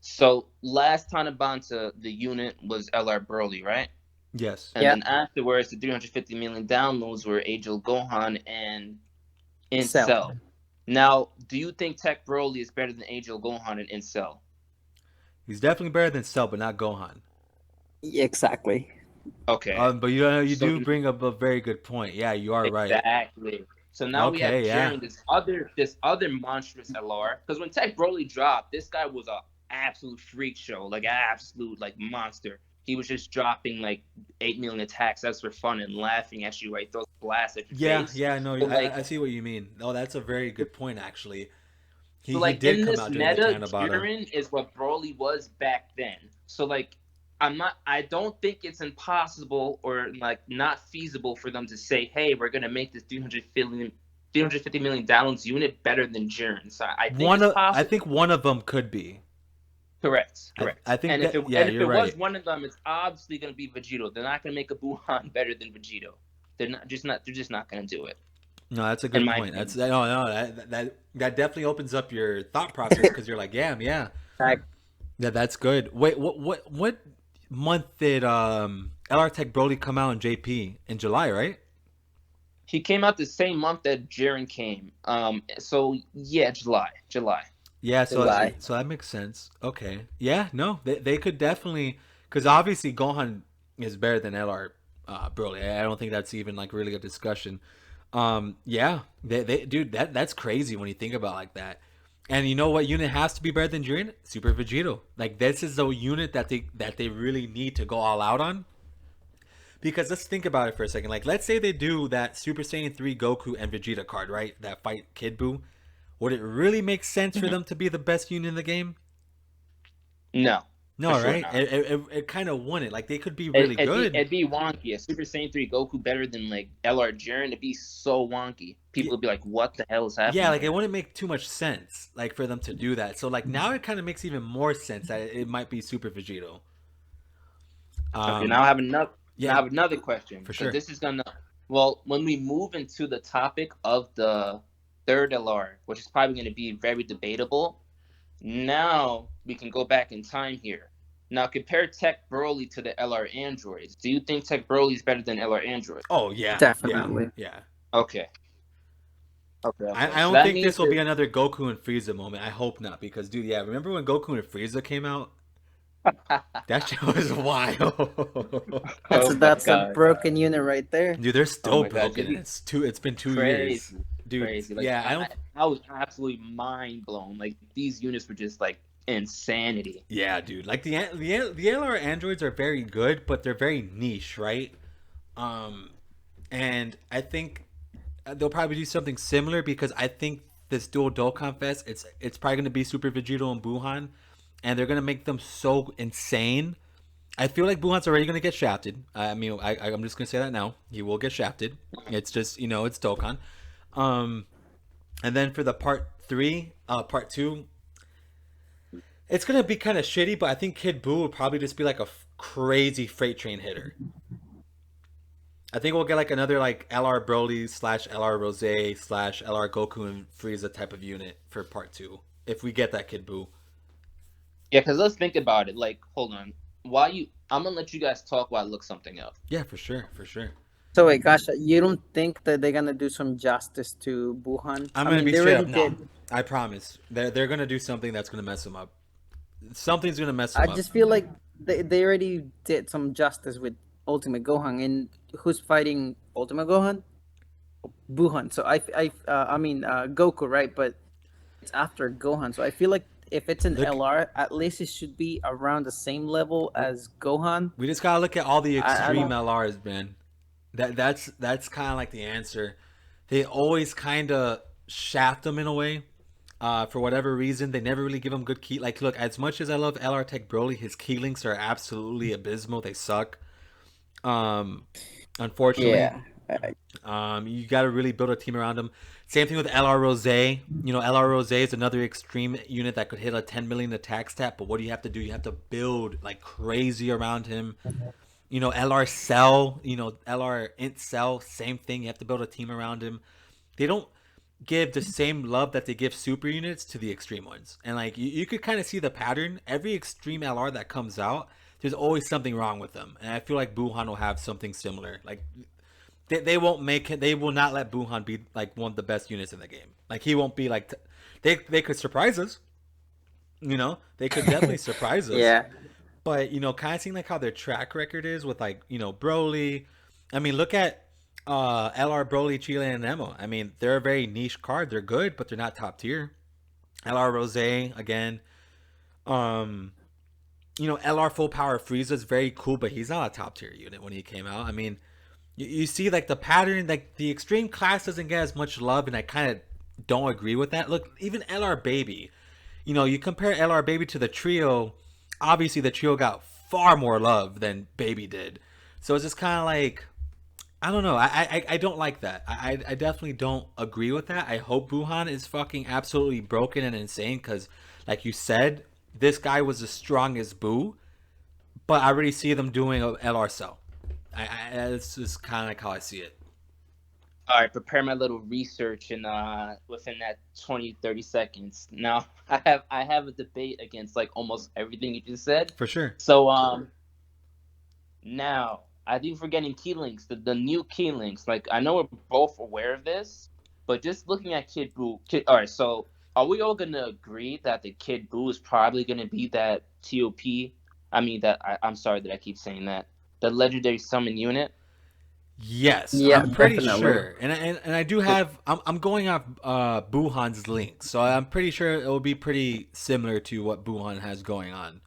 So last Tanabanta, the unit was LR Broly, right? Yes. And Yeah. then afterwards, the 350 million downloads were Angel Gohan and Cell. Incel. Now, do you think Tech Broly is better than Angel Gohan and Incel? He's definitely better than Cell, but not Gohan. Exactly. Okay. But you So do bring up a very good point. Yeah, you are right. exactly. So now we have Okay, yeah. Jiren, this other monstrous LR. Because when Tech Broly dropped, this guy was a absolute freak show, like absolute like monster. He was just dropping like 8 million attacks. That's for fun and laughing at you, right? Those blasts at your Yeah, face. yeah, no, So like, I see what you mean. Oh, that's a very good point, actually. so He like did in come this out during the meta, Tanabata. Jiren is what Broly was back then. So like, I don't think it's impossible or like not feasible for them to say, hey, we're gonna make this 350 million downloads unit better than Jiren. So I think it's I possible. think one of them could be. Correct, I correct. I think And if that it yeah, and if you're it was right. one of them, it's obviously gonna be Vegito. They're not gonna make a Buhan better than Vegito. They're just not gonna do it, No, that's a in good my point. That's opinion. no, that definitely opens up your thought process because you're like, yeah, yeah, Like, yeah, that's good. Wait, what month did LR Tech Broly come out in JP in July, right? He came out the same month that Jiren came. So yeah, July. Yeah, July. so that makes sense. Okay. Yeah, no, they could definitely because obviously Gohan is better than LR Broly. I don't think that's even like really a discussion. Yeah, they dude, that's crazy when you think about it like that. And you know what unit has to be better than Jiren? Super Vegito. Like this is the unit that they really need to go all out on. Because let's think about it for a second. Like let's say they do that Super Saiyan 3 Goku and Vegeta card, right? That fight Kid Buu. Would it really make sense for Mhm. them to be the best unit in the game? No, for No, sure right? not. It kind of wouldn't. Like they could be really It'd be good. it'd be wonky. A Super Saiyan 3 Goku better than like LR Jiren. It'd be so wonky. Yeah, People would be like, "What the hell is yeah, happening like it here?" wouldn't make too much sense, like for them to do that. So like now it kind of makes even more sense that it might be Super Vegito. Okay, Um, now I yeah, have another question for because sure. this is gonna. Well, when we move into the topic of the third LR, which is probably going to be very debatable, now we can go back in time here. Now compare Tech Broly to the LR androids. Do you think Tech Broly is better than LR android? Oh yeah, yeah, Definitely. yeah. Okay. Okay. I So don't that think means this will be that. another Goku and Frieza moment. I hope not, because dude, yeah, remember when Goku and Frieza came out? That shit was wild. That's Oh my that's a god. broken unit right there. Dude, they're Oh still my god. broken, Just and it's been 2 years, crazy, dude. crazy. Like Yeah, I I, don't. I was absolutely mind blown. Like these units were just like insanity. Yeah, dude. Like the LR androids are very good, but they're very niche, right? Um, and I think they'll probably do something similar because I think this dual Dokkan Fest, it's probably gonna be Super Vegito and Buhan, and they're gonna make them so insane. I feel like Buhan's already gonna get shafted. I mean, I'm just gonna say that now. He will get shafted. It's just it's Dokkan. Um, and then for the part two, it's gonna be kind of shitty, but I think Kid Buu will probably just be like a crazy freight train hitter. I think we'll get like another like LR Broly slash LR Rose slash LR Goku and Frieza type of unit for part two. If we get that Kid Buu. Yeah, because let's think about it. Like, hold on. I'm gonna let you guys talk while I look something up. Yeah, for sure, for sure. So wait, gosh, you don't think that they're gonna do some justice to Buhan? I'm I gonna mean, be they straight already up. No, did. I promise. They're gonna do something that's gonna mess him up. Something's gonna mess I him up. just feel like they already did some justice with Ultimate Gohan, and who's fighting Ultimate Gohan? Buhan. So I mean Goku, right? But it's after Gohan, so I feel like if it's an Look, LR, at least it should be around the same level as Gohan. we just gotta look at all the I extreme don't. LRs, man. That's kind of like the answer. They always kind of shaft them in a way. For whatever reason, they never really give him good key. Like, look, as much as I love LR Tech Broly, his key links are absolutely abysmal. They suck. Um, unfortunately, Yeah. you got to really build a team around him. Same thing with LR Rose. You know, LR Rose is another extreme unit that could hit a 10 million attack stat. But what do you have to do? You have to build like crazy around him. You know, LR Cell, you know, LR Int Cell, same thing. You have to build a team around him. They don't give the same love that they give super units to the extreme ones. And like you could kind of see the pattern. Every extreme LR that comes out, there's always something wrong with them. And I feel like Buhan will have something similar. Like they won't make it. They will not let Buhan be like one of the best units in the game. Like he won't be like they could surprise us. You know, they could definitely surprise us. Yeah. But you know, kind of seeing like how their track record is with like you know Broly. I mean, look at LR Broly, Chile, and Nemo. I mean, they're a very niche card. They're good, but they're not top tier. LR Rose again. Um, you know, LR Full Power Frieza is very cool, but he's not a top tier unit when he came out. I mean, you see like the pattern, like the extreme class doesn't get as much love, and I kind of don't agree with that. Look, even LR Baby. You know, you compare LR Baby to the trio. Obviously, the trio got far more love than Baby did. So it's just kind of like I don't know. I don't like that. I definitely don't agree with that. I hope Buhan is fucking absolutely broken and insane because, like you said, this guy was as strong as Boo, but I already see them doing a LR Cell. It's just kind of like how I see it. All right, prepare my little research and within that 20-30 seconds. Now, I have a debate against like almost everything you just said. For sure. So now I think we're getting key links, the new key links. Like I know we're both aware of this, but just looking at Kid Buu. All right, so are we all gonna agree that the Kid Buu is probably gonna be that TOP? I mean I'm sorry that I keep saying that. The legendary summon unit. Yes, Yeah, I'm pretty definitely. sure, and I do have. I'm going off Buhan's link, so I'm pretty sure it will be pretty similar to what Buhan has going on.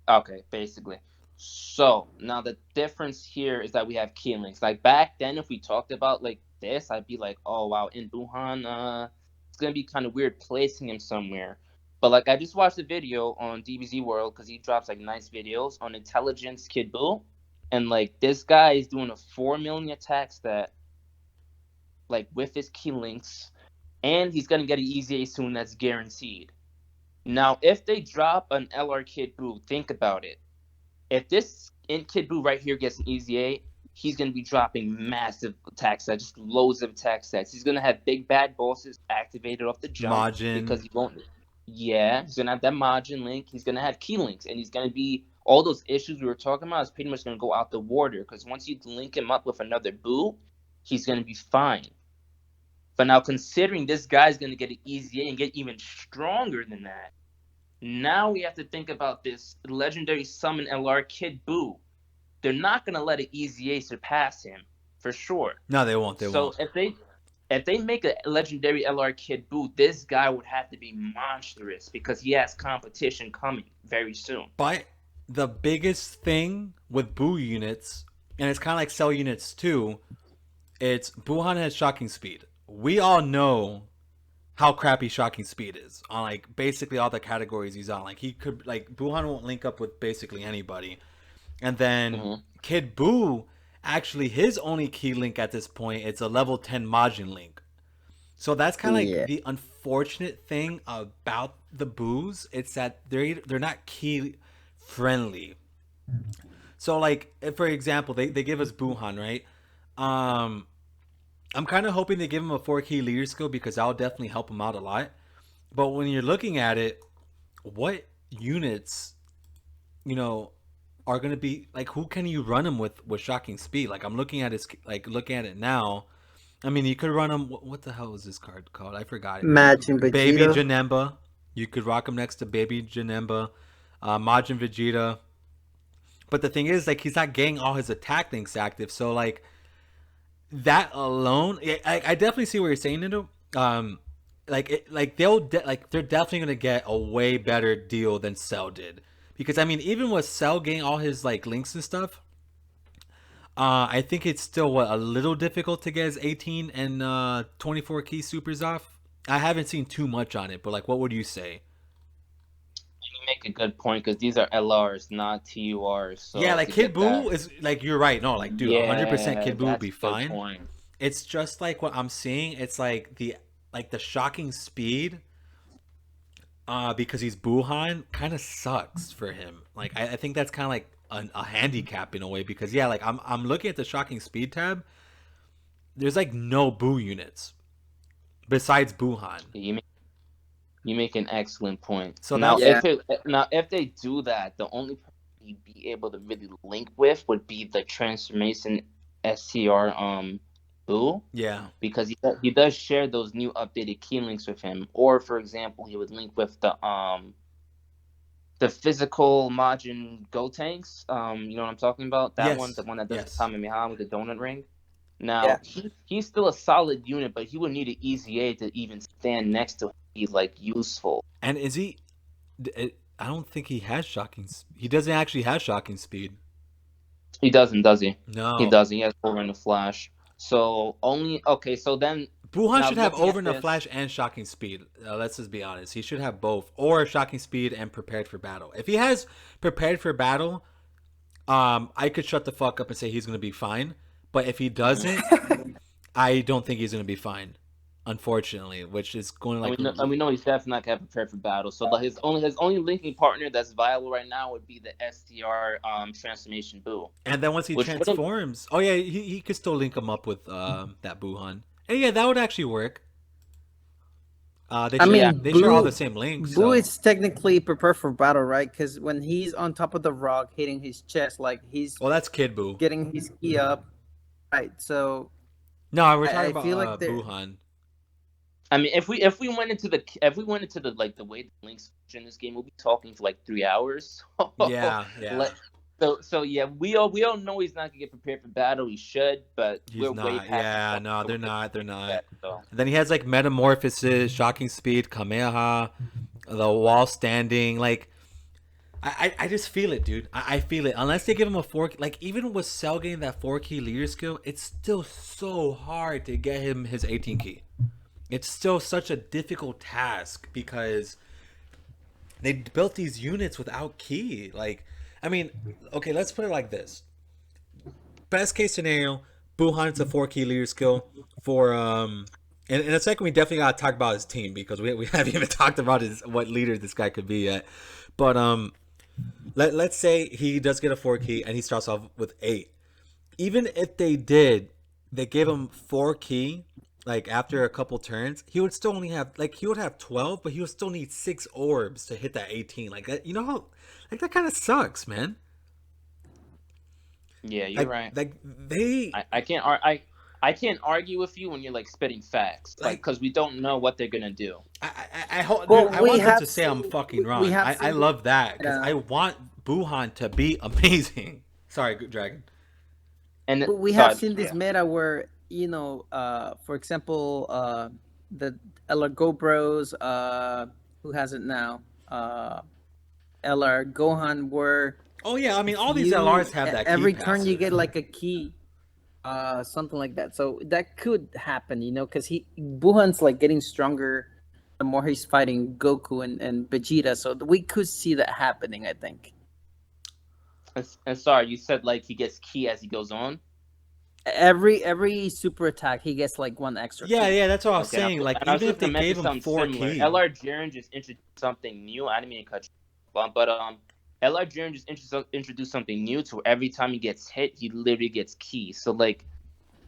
Okay, basically. So now the difference here is that we have key links. Like back then, if we talked about like this, I'd be like, oh wow, in Buhan, it's gonna be kind of weird placing him somewhere. But like I just watched a video on DBZ World because he drops like nice videos on Intelligence Kid Buu, and like this guy is doing a 4 million attack stat, like with his key links, and he's gonna get an EZA soon. That's guaranteed. Now, if they drop an LR Kid Buu, think about it. If this Kid Buu right here gets an EZA, he's going to be dropping massive attack stats, just loads of attack stats. He's going to have big bad bosses activated off the jump. Majin. Because he won't. Yeah, he's going to have that Majin link. He's going to have key links. And he's going to be. All those issues we were talking about is pretty much going to go out the water. Because once you link him up with another Buu, he's going to be fine. But now, considering this guy's going to get an EZA and get even stronger than that, now we have to think about this legendary summon LR Kid Buu. They're not going to let an EZA surpass him, for sure. No, they won't. They won't. So if they make a legendary LR Kid Buu, this guy would have to be monstrous because he has competition coming very soon. But the biggest thing with Buu units, and it's kind of like Cell units too, it's Buhan has shocking speed. We all know how crappy shocking speed is on like basically all the categories he's on. Like he could like Buhan won't link up with basically anybody. And then Kid Buu, actually his only key link at this point, it's a level 10 Majin link. So that's kind of like the unfortunate thing about the Boos. It's that they're not key friendly. So like for example, they give us Buhan, right? I'm kind of hoping they give him a 4-key leader skill because that'll definitely help him out a lot. But when you're looking at it, what units, you know, are going to be like, who can you run him with shocking speed? Like I'm looking at looking at it now. I mean, you could run him. What the hell is this card called? I forgot it. Majin Vegeta. Baby Janemba. You could rock him next to Baby Janemba, Majin Vegeta. But the thing is, like, he's not getting all his attack links active. So like, that alone, I definitely see what you're saying, Nindo. they're definitely gonna get a way better deal than Cell did, because I mean, even with Cell getting all his like links and stuff, I think it's still a little difficult to get his 18 and 24 key supers off. I haven't seen too much on it, but like, what would you say? You make a good point because these are LRs, not TURs. So Yeah, like to Kid get that, Buu is like, you're right. No, like, dude, 100% yeah, Kid Buu would that's be a good fine. point. It's just like what I'm seeing. It's like the shocking speed, because he's Buhan, kind of sucks for him. Like I think that's kind of like a handicap in a way, because yeah, like I'm looking at the shocking speed tab. There's like no Buu units besides Buhan. You make an excellent point. So Now, that's if they do that, the only person you'd be able to really link with would be the transformation STR Boo, yeah. because he does share those new updated key links with him. Or for example, he would link with the physical Majin Go tanks. You know what I'm talking about? That one, Yes. the one that does Yes. the Kamehameha with the donut ring. Now, Yeah. he's still a solid unit, but he would need an easy A to even stand next to him, be like useful. And is he? I don't think he has shocking. He doesn't actually have shocking speed. He doesn't, does he? No. He doesn't. He has over in the flash. So only okay. So then Buhan now should have looking over at in the this- flash and shocking speed. Let's just be honest. He should have both, or shocking speed and prepared for battle. If he has prepared for battle, I could shut the fuck up and say he's gonna be fine. But if he doesn't, I don't think he's gonna be fine. Unfortunately, which is going like. And we know he's definitely not gonna prepare for battle. So his only linking partner that's viable right now would be the STR transformation Boo. And then once he Which transforms, oh yeah, he could still link him up with that Buhan. And yeah, that would actually work. They share all the same links. Boo So. is technically prepared for battle, right? Because when he's on top of the rock, hitting his chest, like he's Well, that's Kid Buu. getting his key up, right? So No, we're I talking feel about like they're- Buhan. I mean, if we went into the like the way the links in this game, we'll be talking for like 3 hours. Yeah. So yeah, we all know he's not gonna get prepared for battle. He should, but He's we're not. way past Yeah, that. no, they're not. They're not. Yeah, so. And then he has like metamorphosis, shocking speed, Kamehameha, the wall standing. Like, I just feel it, dude. I feel it. Unless they give him a 4, like even with Cell getting that 4 key leader skill, it's still so hard to get him his 18 key. It's still such a difficult task because they built these units without key. Like, I mean, okay, let's put it like this. Best case scenario, Buhan's a 4 key leader skill for in a second we definitely gotta talk about his team, because we haven't even talked about what leader this guy could be yet. But let's say he does get a 4 key and he starts off with 8. Even if they gave him 4 key, like after a couple turns, he would still only have, like, he would have 12, but he would still need 6 orbs to hit that 18. Like that, you know how, like, that kind of sucks, man. Yeah, you're Like, right. Like they, I can't argue with you when you're like spitting facts, like because we don't know what they're gonna do. I hope. Well, I we want them have to say I'm seen- fucking we wrong. have I seen- love that because Yeah. I want Buhan to be amazing. Sorry, Good Dragon. And But we have seen this meta where, you know, for example, the LR Go Bros, who has it now? LR Gohan, where Oh yeah, I mean all these you- LRs have that. every key turn you passive. get like a key, something like that. So that could happen, you know, because Buhan's like getting stronger the more he's fighting Goku and Vegeta. So we could see that happening, I think. And sorry, you said like he gets key as he goes on. Every super attack, he gets like 1 extra. Yeah, key. yeah, that's what I was Okay, saying. Like and I was even if just they gonna mention gave him something 4 similar. key. LR Jiren just introduced something new. I didn't mean to cut you off, but LR Jiren just introduced something new to where every time he gets hit, he literally gets key. So like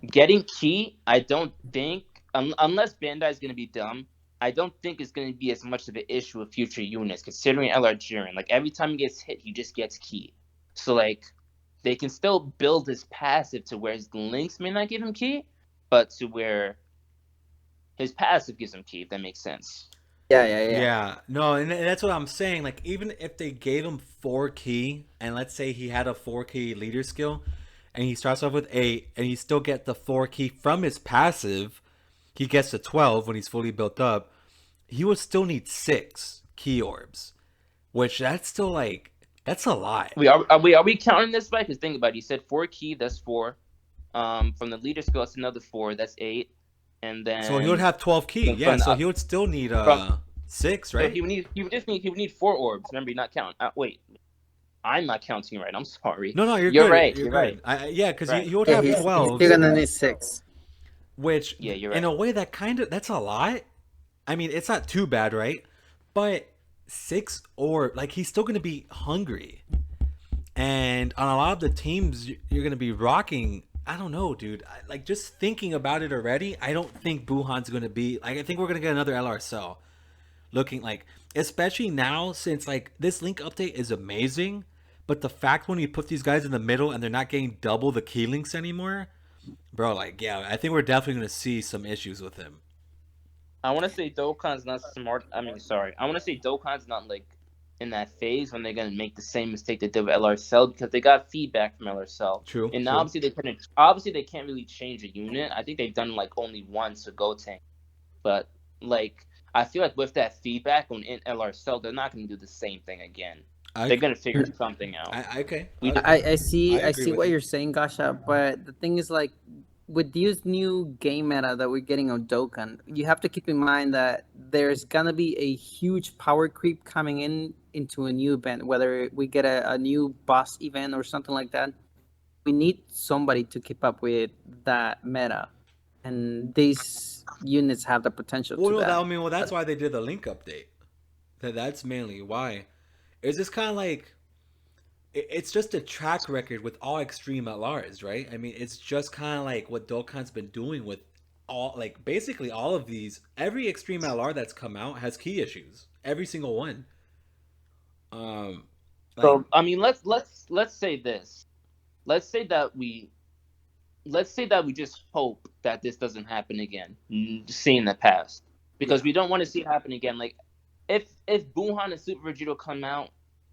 getting key, I don't think unless Bandai is gonna be dumb, I don't think it's gonna be as much of an issue with future units. Considering LR Jiren, like every time he gets hit, he just gets key. So like they can still build his passive to where his links may not give him key, but to where his passive gives him key, if that makes sense. Yeah, no, and that's what I'm saying. Like, even if they gave him 4 key, and let's say he had a 4 key leader skill, and he starts off with 8, and he still get the 4 key from his passive, he gets to 12 when he's fully built up. he would still need 6 key orbs, which that's still like that's a lot. Are we counting this right? Because think about it. You said 4 key. That's 4. From the leader skill, it's another 4. That's 8. And So he would then have 12 key. Yeah, from so the, he would still need from 6, so right? he would need 4 orbs. Remember, you're not counting. Wait, I'm not counting right. I'm sorry. No, you're You're good. right. You're You're good. right. Yeah, because Right. he would Yeah, have he's 12, still gonna need 6. which Yeah, you're in right. a way that's a lot. I mean, it's not too bad, right? But 6 or like he's still gonna be hungry, and on a lot of the teams you're gonna be rocking. I don't know, dude. Like just thinking about it already, I don't think Buhan's gonna be like. I think we're gonna get another LR cell. Looking like, especially now since like this link update is amazing, but the fact when you put these guys in the middle and they're not getting double the key links anymore, bro, like yeah, I think we're definitely gonna see some issues with him. I want to say Dokkan's not smart. I mean, sorry. I want to say Dokkan's not like in that phase when they're gonna make the same mistake they did with LR Cell because they got feedback from LR Cell. True. And true. obviously they can't really change a unit. I think they've done like only once a Go Tank, but like I feel like with that feedback on in LR Cell, they're not gonna do the same thing again. They're gonna figure something out. Okay. I see I agree with what you. you're saying, Gasha, but the thing is like with this new game meta that we're getting on Dokkan, you have to keep in mind that there's gonna be a huge power creep coming into a new event, whether we get a new boss event or something like that. We need somebody to keep up with that meta, and these units have the potential Well, to no, that. I mean, well, that's why they did the link update. That's mainly why. It's just kind of like it's just a track record with all extreme LRs, right? I mean, it's just kind of like what Dokkan's been doing with all, like basically all of these. Every extreme LR that's come out has key issues. Every single one. Like, So I mean, let's say this. Let's say that we just hope that this doesn't happen again, seeing the past, because we don't want to see it happen again. Like if Buhan and Super Vegito come out,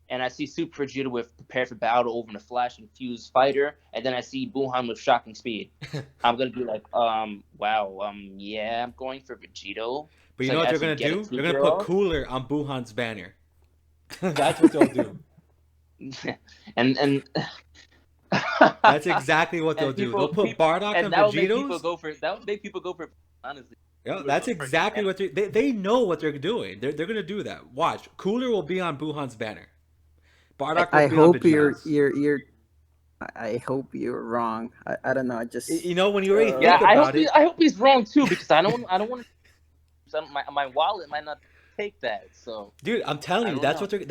and I see Super Vegito with prepare for battle over in a flash and fuse fighter, and then I see Buhan with shocking speed, I'm gonna be like, wow, yeah, I'm going for Vegito. but you So know I what they're actually gonna get a do? They're gonna put 2-0. Cooler on Buhan's banner. That's what they'll do. and That's exactly what they'll and do. They'll put Bardock and on that would make people Vegito's. go for that would make people go for honestly. Yeah, that's exactly what they know what they're doing. They're gonna do that. Watch, Cooler will be on Buhan's banner. Bardock will I be on hope Vegito's. I hope you're wrong. I don't know. I just You know, when you already think Yeah, about it, I hope he's wrong too because I don't want my wallet might not take that. So dude, I'm telling I you, don't that's know. what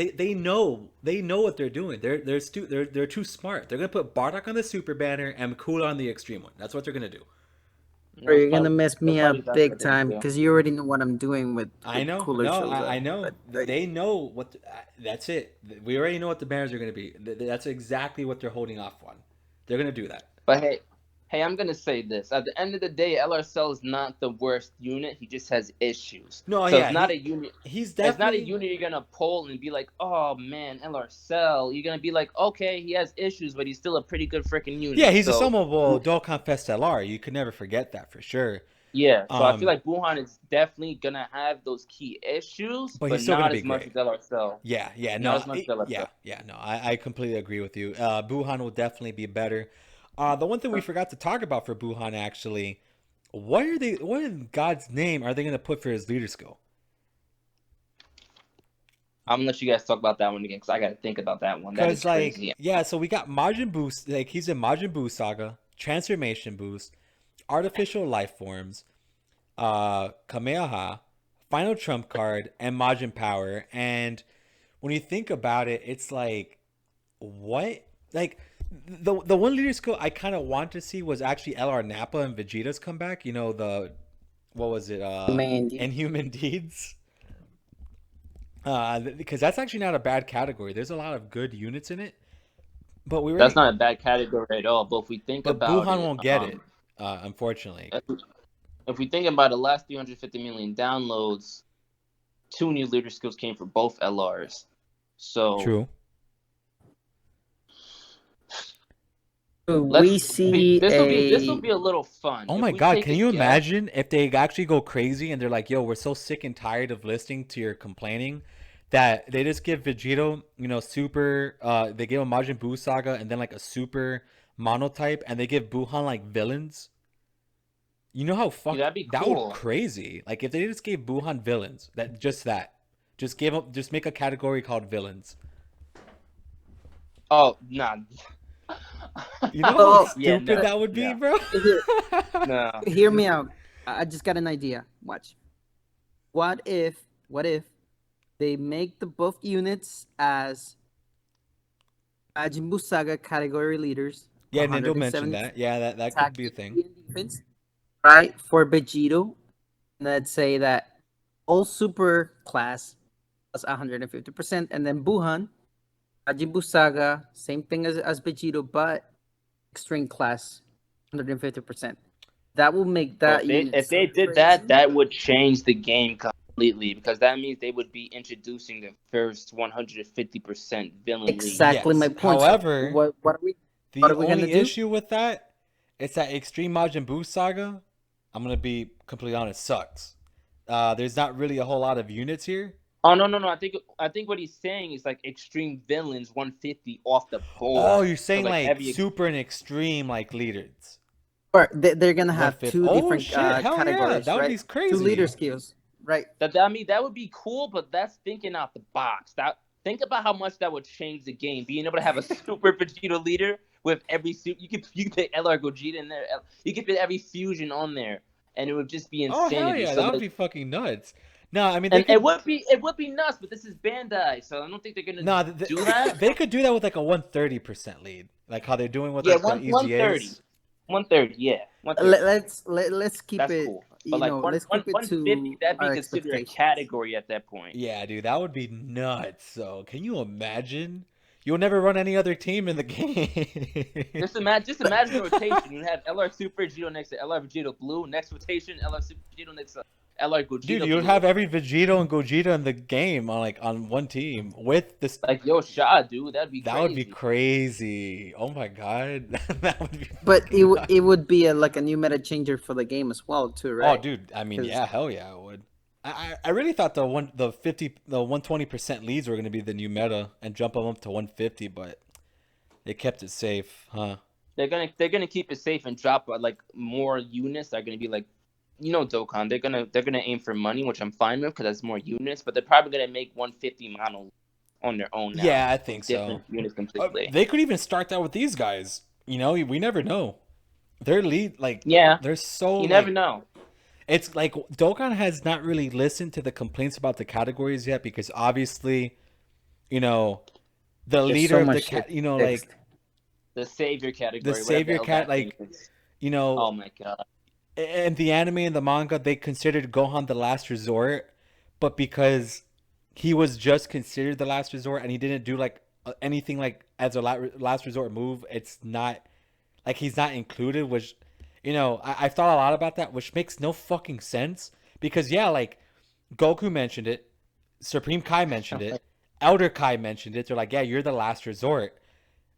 they know what they're doing. They're too smart. They're gonna put Bardock on the super banner and Cooler on the extreme one. That's what they're gonna do. or you're gonna Probably- mess me probably up that's big what they time do. because you already know what I'm doing with I know, Cooler no, shows up. I know. But, They know what. That's it. We already know what the banners are gonna be. That's exactly what they're holding off on. They're gonna do that. But hey, I'm gonna say this. At the end of the day, LRCell is not the worst unit. He just has issues. No, So yeah, it's not a unit. he's It's not a definitely. unit you're gonna pull and be like, oh man, LRCell. You're gonna be like, okay, he has issues, but he's still a pretty good freaking unit. Yeah, he's a So, summonable Dokkan Fest LR. You could never forget that for sure. yeah, so I feel Um, like Buhan is definitely gonna have those key issues, But but he's still gonna not be as much great. as LRCell. Yeah, Not as much as LRCell. no. I completely agree with you. Buhan will definitely be better. The one thing we forgot to talk about for Buhan actually, what in God's name are they gonna put for his leader skill? I'm gonna let you guys talk about that one again because I gotta think about that one. That is Because like crazy. yeah, so we got Majin Buu, like he's in Majin Buu Saga, Transformation Boost, Artificial Life Forms, Kamehameha, Final Trump Card, and Majin Power. And when you think about it, it's like what? Like the one leader skill I kind of want to see was actually LR Nappa and Vegeta's comeback. You know the what was it? Man, Inhuman Deeds. Because that's actually not a bad category. There's a lot of good units in it. But we That's already, not a bad category at all. But if we think but about Buhan it, won't get it, unfortunately. if we think about the last 350 million downloads, 2 new leader skills came for both LRs. So True. We see this will a be a little fun. Oh If my we God, take can a you guess, imagine if they actually go crazy and they're like, yo, we're so sick and tired of listening to your complaining that they just give Vegito, super, they give him Majin Buu Saga and then like a super monotype and they give Buhan like villains? You know how dude, that'd be that would cool. crazy. Like if they just gave Buhan villains, just give them, just make a category called villains. Oh, nah. You know how Oh, Yeah, stupid no, that would be, no, bro? here, no. hear me out. I just got an idea. Watch. What if they make the both units as Majin Buu Saga category leaders, Yeah, Nindo mentioned 170 that. Yeah, that could attack be a thing. and defense, right? For Vegito, let's say that all super class plus 150%, and then Buhan, Majin Buu Saga, same thing as Vegito, but extreme class, 150%. That will make Bro, that unit if so they did that, crazy. that would change the game completely because that means they would be introducing the first 150% villain lead. Exactly my Yes. point. So However, what the are we gonna only do? issue with that is that Extreme Majin Buu Saga, I'm gonna be completely honest, sucks. There's not really a whole lot of units here. Oh no! I think what he's saying is like extreme villains 150 off the Oh, board. you're So saying like like every super and extreme like leaders. Or they're gonna have 150. two Oh different shit! Hell yeah, categories, that would be right? Two leader crazy. skills, right? that I mean that would be cool, but that's thinking out the box. That think about how much that would change the game. Being able to have a super Vegeta leader with every suit, you could put LR Gogeta in there. You could put every fusion on there, and it would just be Oh hell insanity. yeah, So that would like, be fucking nuts. No, I mean they and could. it would be nuts, but this is Bandai, so I don't think they're gonna No, do that. they could do that with like a 130% lead, like how they're doing with Yeah, like the 130, EZAs. 130. Yeah, 130. Let's keep That's it. cool. But like Let's keep it 150, to that'd be our considered a expectations. category at that point. Yeah, dude, that would be nuts. So, can you imagine? You'll never run any other team in the game. Just imagine the rotation. You have LR Super Vegito next to LR Vegito Blue. Next rotation, LR Super Vegito next to LR Dude, Gogeta you'd Blue. have every Vegito and Gogeta in the game on one team with this. Like, yo, Shah, dude, that'd be That would be crazy. crazy. Oh my god, that would be But fucking nuts. it would be like a new meta changer for the game as well, too, Oh, right? dude, I mean, Because yeah, hell yeah, it would. I really thought the 120% leads were gonna be the new meta and jump them up to 150, but they kept it safe, huh? They're gonna keep it safe and drop like more units. They're gonna be like, Dokkan. They're gonna aim for money, which I'm fine with because that's more units. But they're probably gonna make 150 mono on their own now Yeah, I think with so. different units completely. They could even start that with these guys. We never know. Their lead, like, Yeah, they're so you never like know. it's like Dokkan has not really listened to the complaints about the categories yet because obviously, you know, the there's leader so of the much shit cat, fixed. like The savior the category, whatever the savior hell cat, that thing like is. you know, Oh my god. in the anime and the manga, they considered Gohan the last resort, but because he was just considered the last resort and he didn't do like anything like as a last resort move, it's not like he's not included. Which, I've thought a lot about that, which makes no fucking sense because yeah, like Goku mentioned it, Supreme Kai mentioned it, Elder Kai mentioned it. They're like, yeah, you're the last resort.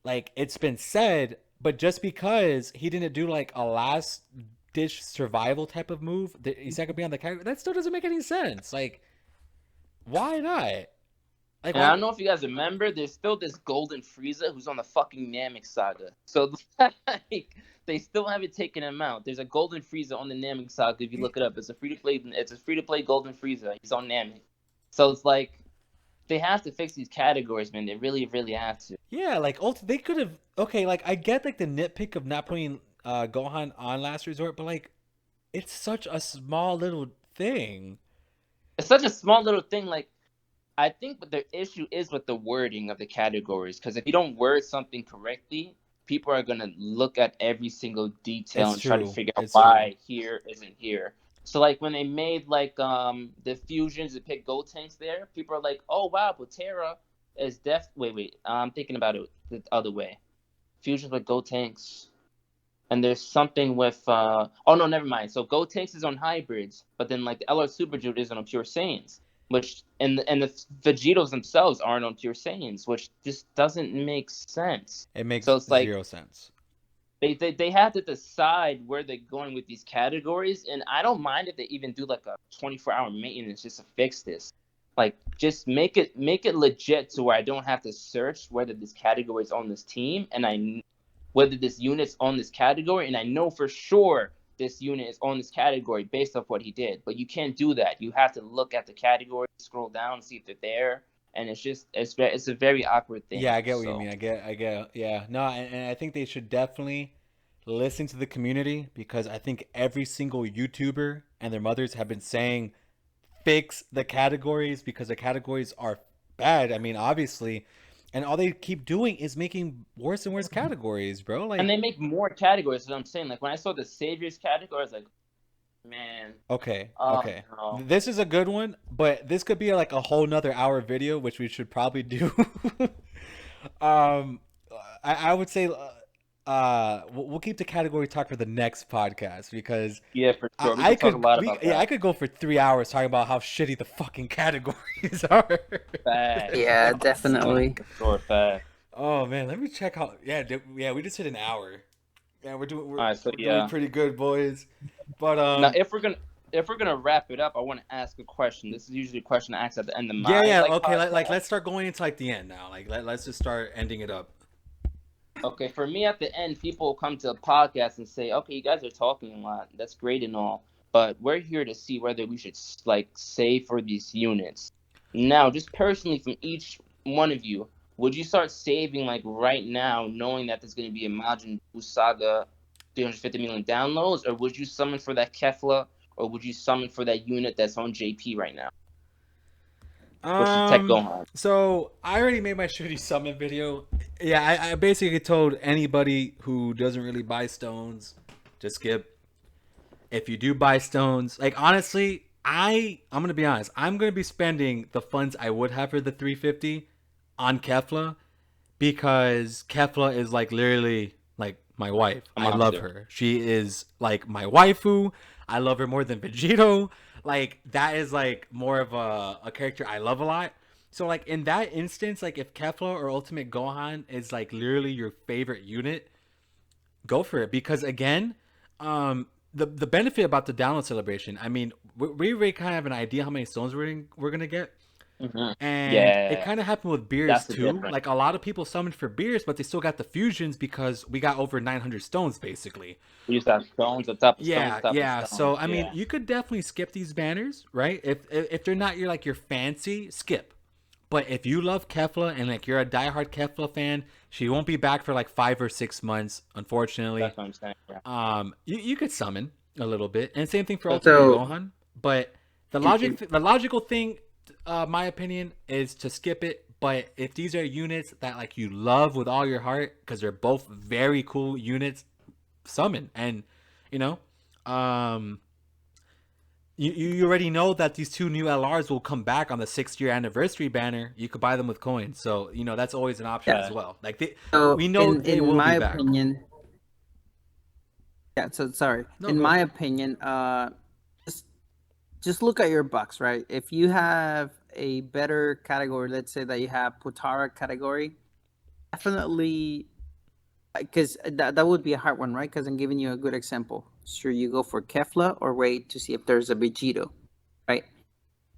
Like it's been said, but just because he didn't do like a last ditch survival type of move, he's not gonna be on the character. That still doesn't make any sense. Like, why not? Like, And I why? don't know if you guys remember, there's still this Golden Frieza who's on the fucking Namek Saga. So like, they still haven't taken him out. There's a Golden Frieza on the Namek Saga. If you look it up, it's a free to play. It's a free to play Golden Frieza. He's on Namek. So it's like they have to fix these categories, man. They really, really have to. Yeah, like they could have. Okay, like I get like the nitpick of not putting Gohan on last resort, but like it's such a small little thing. It's such a small little thing. Like I think what the issue is with the wording of the categories. Because if you don't word something correctly, people are gonna look at every single detail It's and try to true. figure out It's true. why here isn't here. So like when they made like the fusions and pick gold tanks there, people are like, oh wow, but Terra is wait, I'm thinking about it the other way. Fusions with gold tanks. And there's something with oh no, never mind. So Gotenks is on hybrids, but then like the LR Super Jude is on Pure Saiyans, which and the Vegetos themselves aren't on Pure Saiyans, which just doesn't make sense. It So makes it's like zero sense. They have to decide where they're going with these categories, and I don't mind if they even do like a 24-hour maintenance just to fix this. Like, just make it legit to where I don't have to search whether this category is on this team, and whether this unit's on this category, and I know for sure this unit is on this category based off what he did. But you can't do that. You have to look at the category, scroll down, see if they're there, and it's a very awkward thing. Yeah, I get what you So mean. I get. Yeah, no, and I think they should definitely listen to the community because I think every single YouTuber and their mothers have been saying fix the categories because the categories are bad. I mean, obviously, and all they keep doing is making worse and worse categories, bro. and Like, they make more categories. That's what I'm saying. Like when I saw the saviors category, I was like, man, okay, oh okay, no. this is a good one, but this could be like a whole nother hour video, which we should probably do. um, I would say, we'll keep the category talk for the next podcast because Yeah, for sure. We I could talk a could lot about I that. could go for 3 hours talking about how shitty the fucking categories are. Facts. Yeah, For definitely. sure, facts. Oh man, let me check how. Yeah, yeah, we just hit an hour. Yeah, All right, so we're doing yeah. pretty good, boys. But Now, if we're gonna wrap it up, I want to ask a question. This is usually a question I ask at the end of yeah, my yeah, like okay. podcast. Let's start going into like the end now. Like let's just start ending it up. Okay, for me at the end, people come to a podcast and say, "Okay, you guys are talking a lot. That's great and all, but we're here to see whether we should like save for these units." Now, just personally from each one of you, would you start saving like right now, knowing that there's going to be a Majin Buu Saga 350 million downloads, or would you summon for that Kefla, or would you summon for that unit that's on JP right now, which is Tech Gohan? So I already made my shitty summon video. Yeah, I basically told anybody who doesn't really buy stones to skip. If you do buy stones, like honestly, I'm gonna be honest. I'm gonna be spending the funds I would have for the 350 on Kefla because Kefla is like literally like my wife. A I love monster. her. She is like my waifu. I love her more than Vegito. Like that is like more of a character I love a lot. So like in that instance, like if Kefla or Ultimate Gohan is like literally your favorite unit, go for it because again, the benefit about the download celebration. I mean, we already kind of have an idea how many stones we're gonna get. Hmm. And it Yeah, kind of happened with beers that's the too. difference. Like a lot of people summoned for beers, but they still got the fusions because we got over 900 stones basically. We used to have stones on top of stones Yeah, on top of yeah. stones. So I mean, Yeah, you could definitely skip these banners, right? If they're not your fancy, skip. But if you love Kefla and like you're a diehard Kefla fan, she won't be back for like 5 or 6 months, unfortunately. that's what I'm saying. Yeah. You could summon a little bit, and same thing for That's Ultimate So, Gohan. But in, in, the logical thing, my opinion, is to skip it. But if these are units that like you love with all your heart, because they're both very cool units, summon. And you know, um, you already know that these two new LRs will come back on the 6 year anniversary banner. You could buy them with coins, so you know that's always an option Yeah. as well. Like so we know they in will my be back. opinion, yeah. So sorry. No, In go my for it. opinion, just just look at your box, right? If you have a better category, let's say that you have Putara category, definitely, because that would be a hard one, right? Because I'm giving you a good example. Sure, you go for Kefla or wait to see if there's a Vegito, right?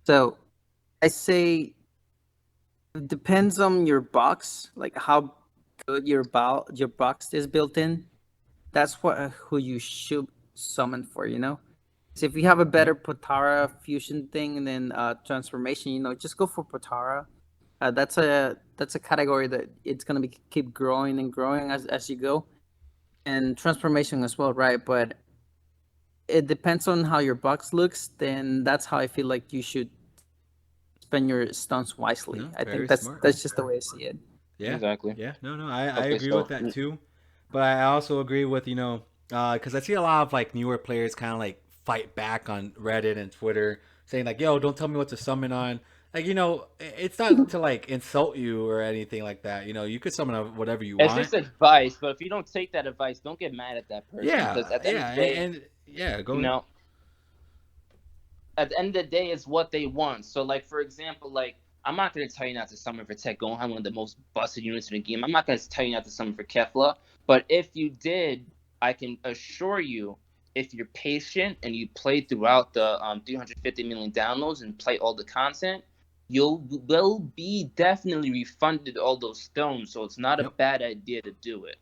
So I say it depends on your box, like how good your box is built in. That's who you should summon for, you know. So if you have a better Potara fusion thing and then transformation, you know, just go for Potara. That's a category that it's gonna be keep growing and growing as you go, and transformation as well, right? But it depends on how your box looks. Then that's how I feel like you should spend your stones wisely. No, I think very that's smart. that's just the way I see it. Yeah, Exactly. yeah. No, I Okay, agree with so that too. But I also agree with because I see a lot of like newer players kind of like fight back on Reddit and Twitter, saying like, "Yo, don't tell me what to summon on." Like it's not to like insult you or anything like that. You could summon on whatever you it's want. just advice, but if you don't take that advice, don't get mad at that person because Yeah, at the end of yeah, the day, and yeah, go you ahead. know, at the end of the day, it's what they want. So, like for example, like I'm not going to tell you not to summon for Tech Gohan, one of the most busted units in the game. I'm not going to tell you not to summon for Kefla. But if you did, I can assure you, if you're patient and you play throughout the 350 million downloads and play all the content, you will be definitely refunded all those stones. So it's not a Yep. bad idea to do it.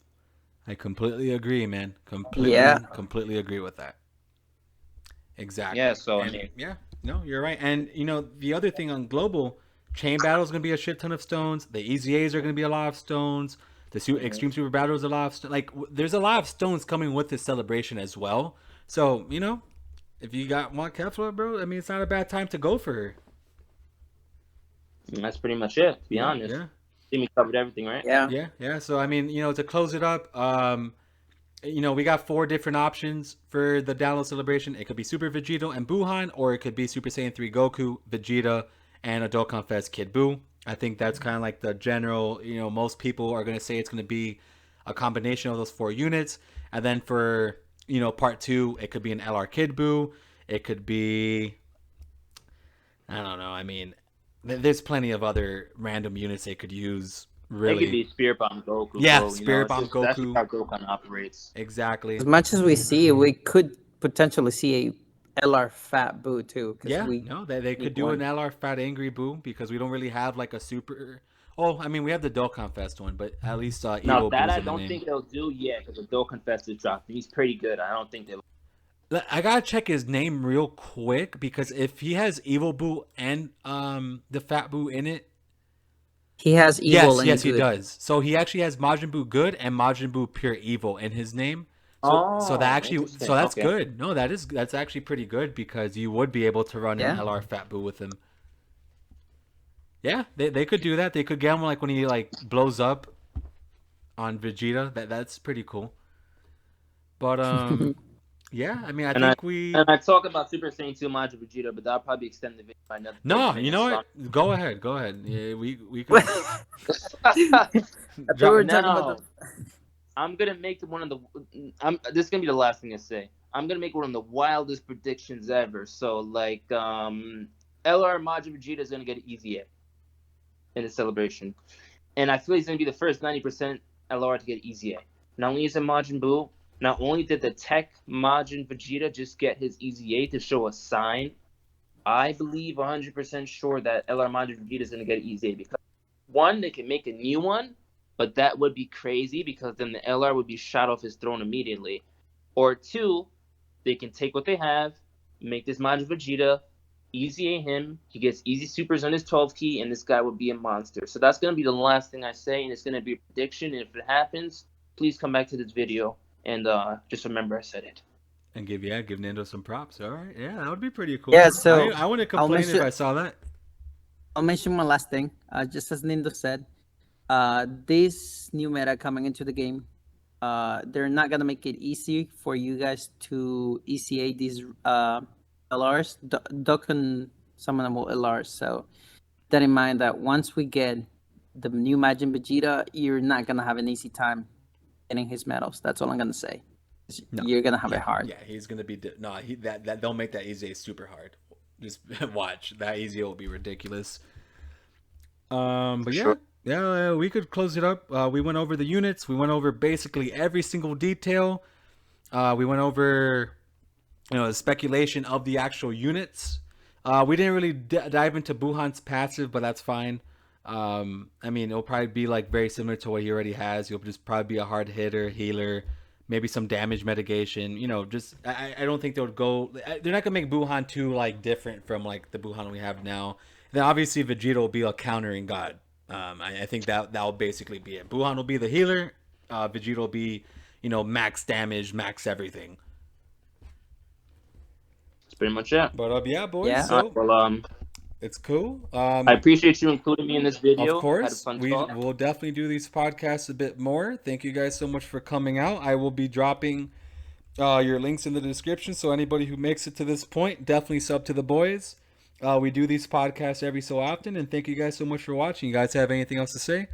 I completely agree, man. Yeah. Completely agree with that. Exactly. Yeah, so And I mean, yeah, no, you're right. And you know, the other thing on global, chain battle is gonna be a shit ton of stones. The EZAs are gonna be a lot of stones. The extreme super battle is a lot of there's a lot of stones coming with this celebration as well. So you know, if you want Kefla, bro, I mean, it's not a bad time to go for her. that's pretty much it, to be Yeah, honest. yeah, I think we covered everything, right? Yeah. yeah, yeah. So I mean, you know, to close it up, you know, we got 4 different options for the download celebration. It could be Super Vegeta and Buhan, or it could be Super Saiyan 3 Goku, Vegeta, and a Dokkan Fest Kid Buu. I think that's kind of like the general, you know, most people are going to say it's going to be a combination of those 4 units. And then for, you know, part 2, it could be an LR Kid Buu. It could be, I don't know. I mean, there's plenty of other random units they could use. It could Really, be Spirit Bomb Goku, yeah, bro. Spirit Bomb That's just Goku. how Dokkan operates. Exactly. As much as we see, we could potentially see a LR Fat Boo too, because Yeah, we no, they could need do an one. LR Fat Angry Boo because we don't really have like a super. Oh, I mean, we have the Dokkan Fest one, but at least Now Evo that Boo's I in the don't name. think they'll do yet because the Dokkan Fest is dropped. He's pretty good. I don't think they'll. I gotta check his name real quick because if he has Evil Boo and the Fat Boo in it, He has evil and yes, he good. does. So he actually has Majin Buu Good and Majin Buu Pure Evil in his name. So that Oh, actually, interesting. so that's Okay. good. No, that's actually pretty good because you would be able to run an Yeah. LR Fat Boo with him. Yeah, they could do that. They could get him like when he like blows up on Vegeta. That's pretty cool. But yeah, I mean, I And I think we. and I talk about Super Saiyan 2 Majin Vegeta, but that'll probably extend the video by another 30 No, you minutes. know So. what? Go ahead, go ahead. Yeah, we could I thought we drop. were talking about No, I'm gonna make one of the. This is gonna be the last thing I say. I'm gonna make one of the wildest predictions ever. So like, LR Majin Vegeta is gonna get an easy A in the celebration, and I feel he's gonna be the first 90% LR to get easy A. Not only is it Majin Buu, not only did the Tech Majin Vegeta just get his easy A to show a sign, I believe 100% sure that LR Majin Vegeta is gonna get an easy A because one, they can make a new one, but that would be crazy because then the LR would be shot off his throne immediately. Or two, they can take what they have, make this Majin Vegeta, easy A him, he gets easy supers on his 12 key, and this guy would be a monster. So that's going to be the last thing I say, and it's going to be a prediction. And if it happens, please come back to this video and just remember I said it. And give Nintendo some props. All right, yeah, that would be pretty cool. Yeah, so I wouldn't I'll complain if mention- I saw that. I'll mention one last thing. Just as Nindo said, this new meta coming into the game, they're not gonna make it easy for you guys to ECA these LRs. Dokkan summonable LRs. So that in mind that once we get the new Majin Vegeta, you're not gonna have an easy time getting his medals. That's all I'm gonna say. No. You're gonna have Yeah, it hard. yeah, he's gonna be that they'll make that easy super hard. Just watch that easy will be ridiculous. But yeah, Sure. yeah, we could close it up. We went over the units. We went over basically every single detail. We went over, you know, the speculation of the actual units. We didn't really dive into Buhan's passive, but that's fine. I mean, it'll probably be like very similar to what he already has. He'll just probably be a hard hitter, healer, maybe some damage mitigation. You know, just I don't think they would go. They're not gonna make Buhan too like different from like the Buhan we have now. Then obviously Vegeta will be a countering god. I think that'll basically be it. Buhan will be the healer. Vegeta will be, you know, max damage, max everything. That's pretty much it. But yeah, boys. Yeah. So Well, it's cool. I appreciate you including me in this video. Of course, Had a fun talk. we'll definitely do these podcasts a bit more. Thank you guys so much for coming out. I will be dropping your links in the description, so anybody who makes it to this point, definitely sub to the boys. We do these podcasts every so often, and thank you guys so much for watching. You guys have anything else to say?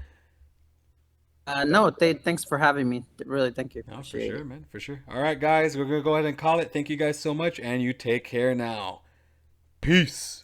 No, thanks for having me. Really, thank you. No, for Appreciate sure, it. man, for sure. All right, guys, we're gonna go ahead and call it. Thank you guys so much, and you take care now. Peace.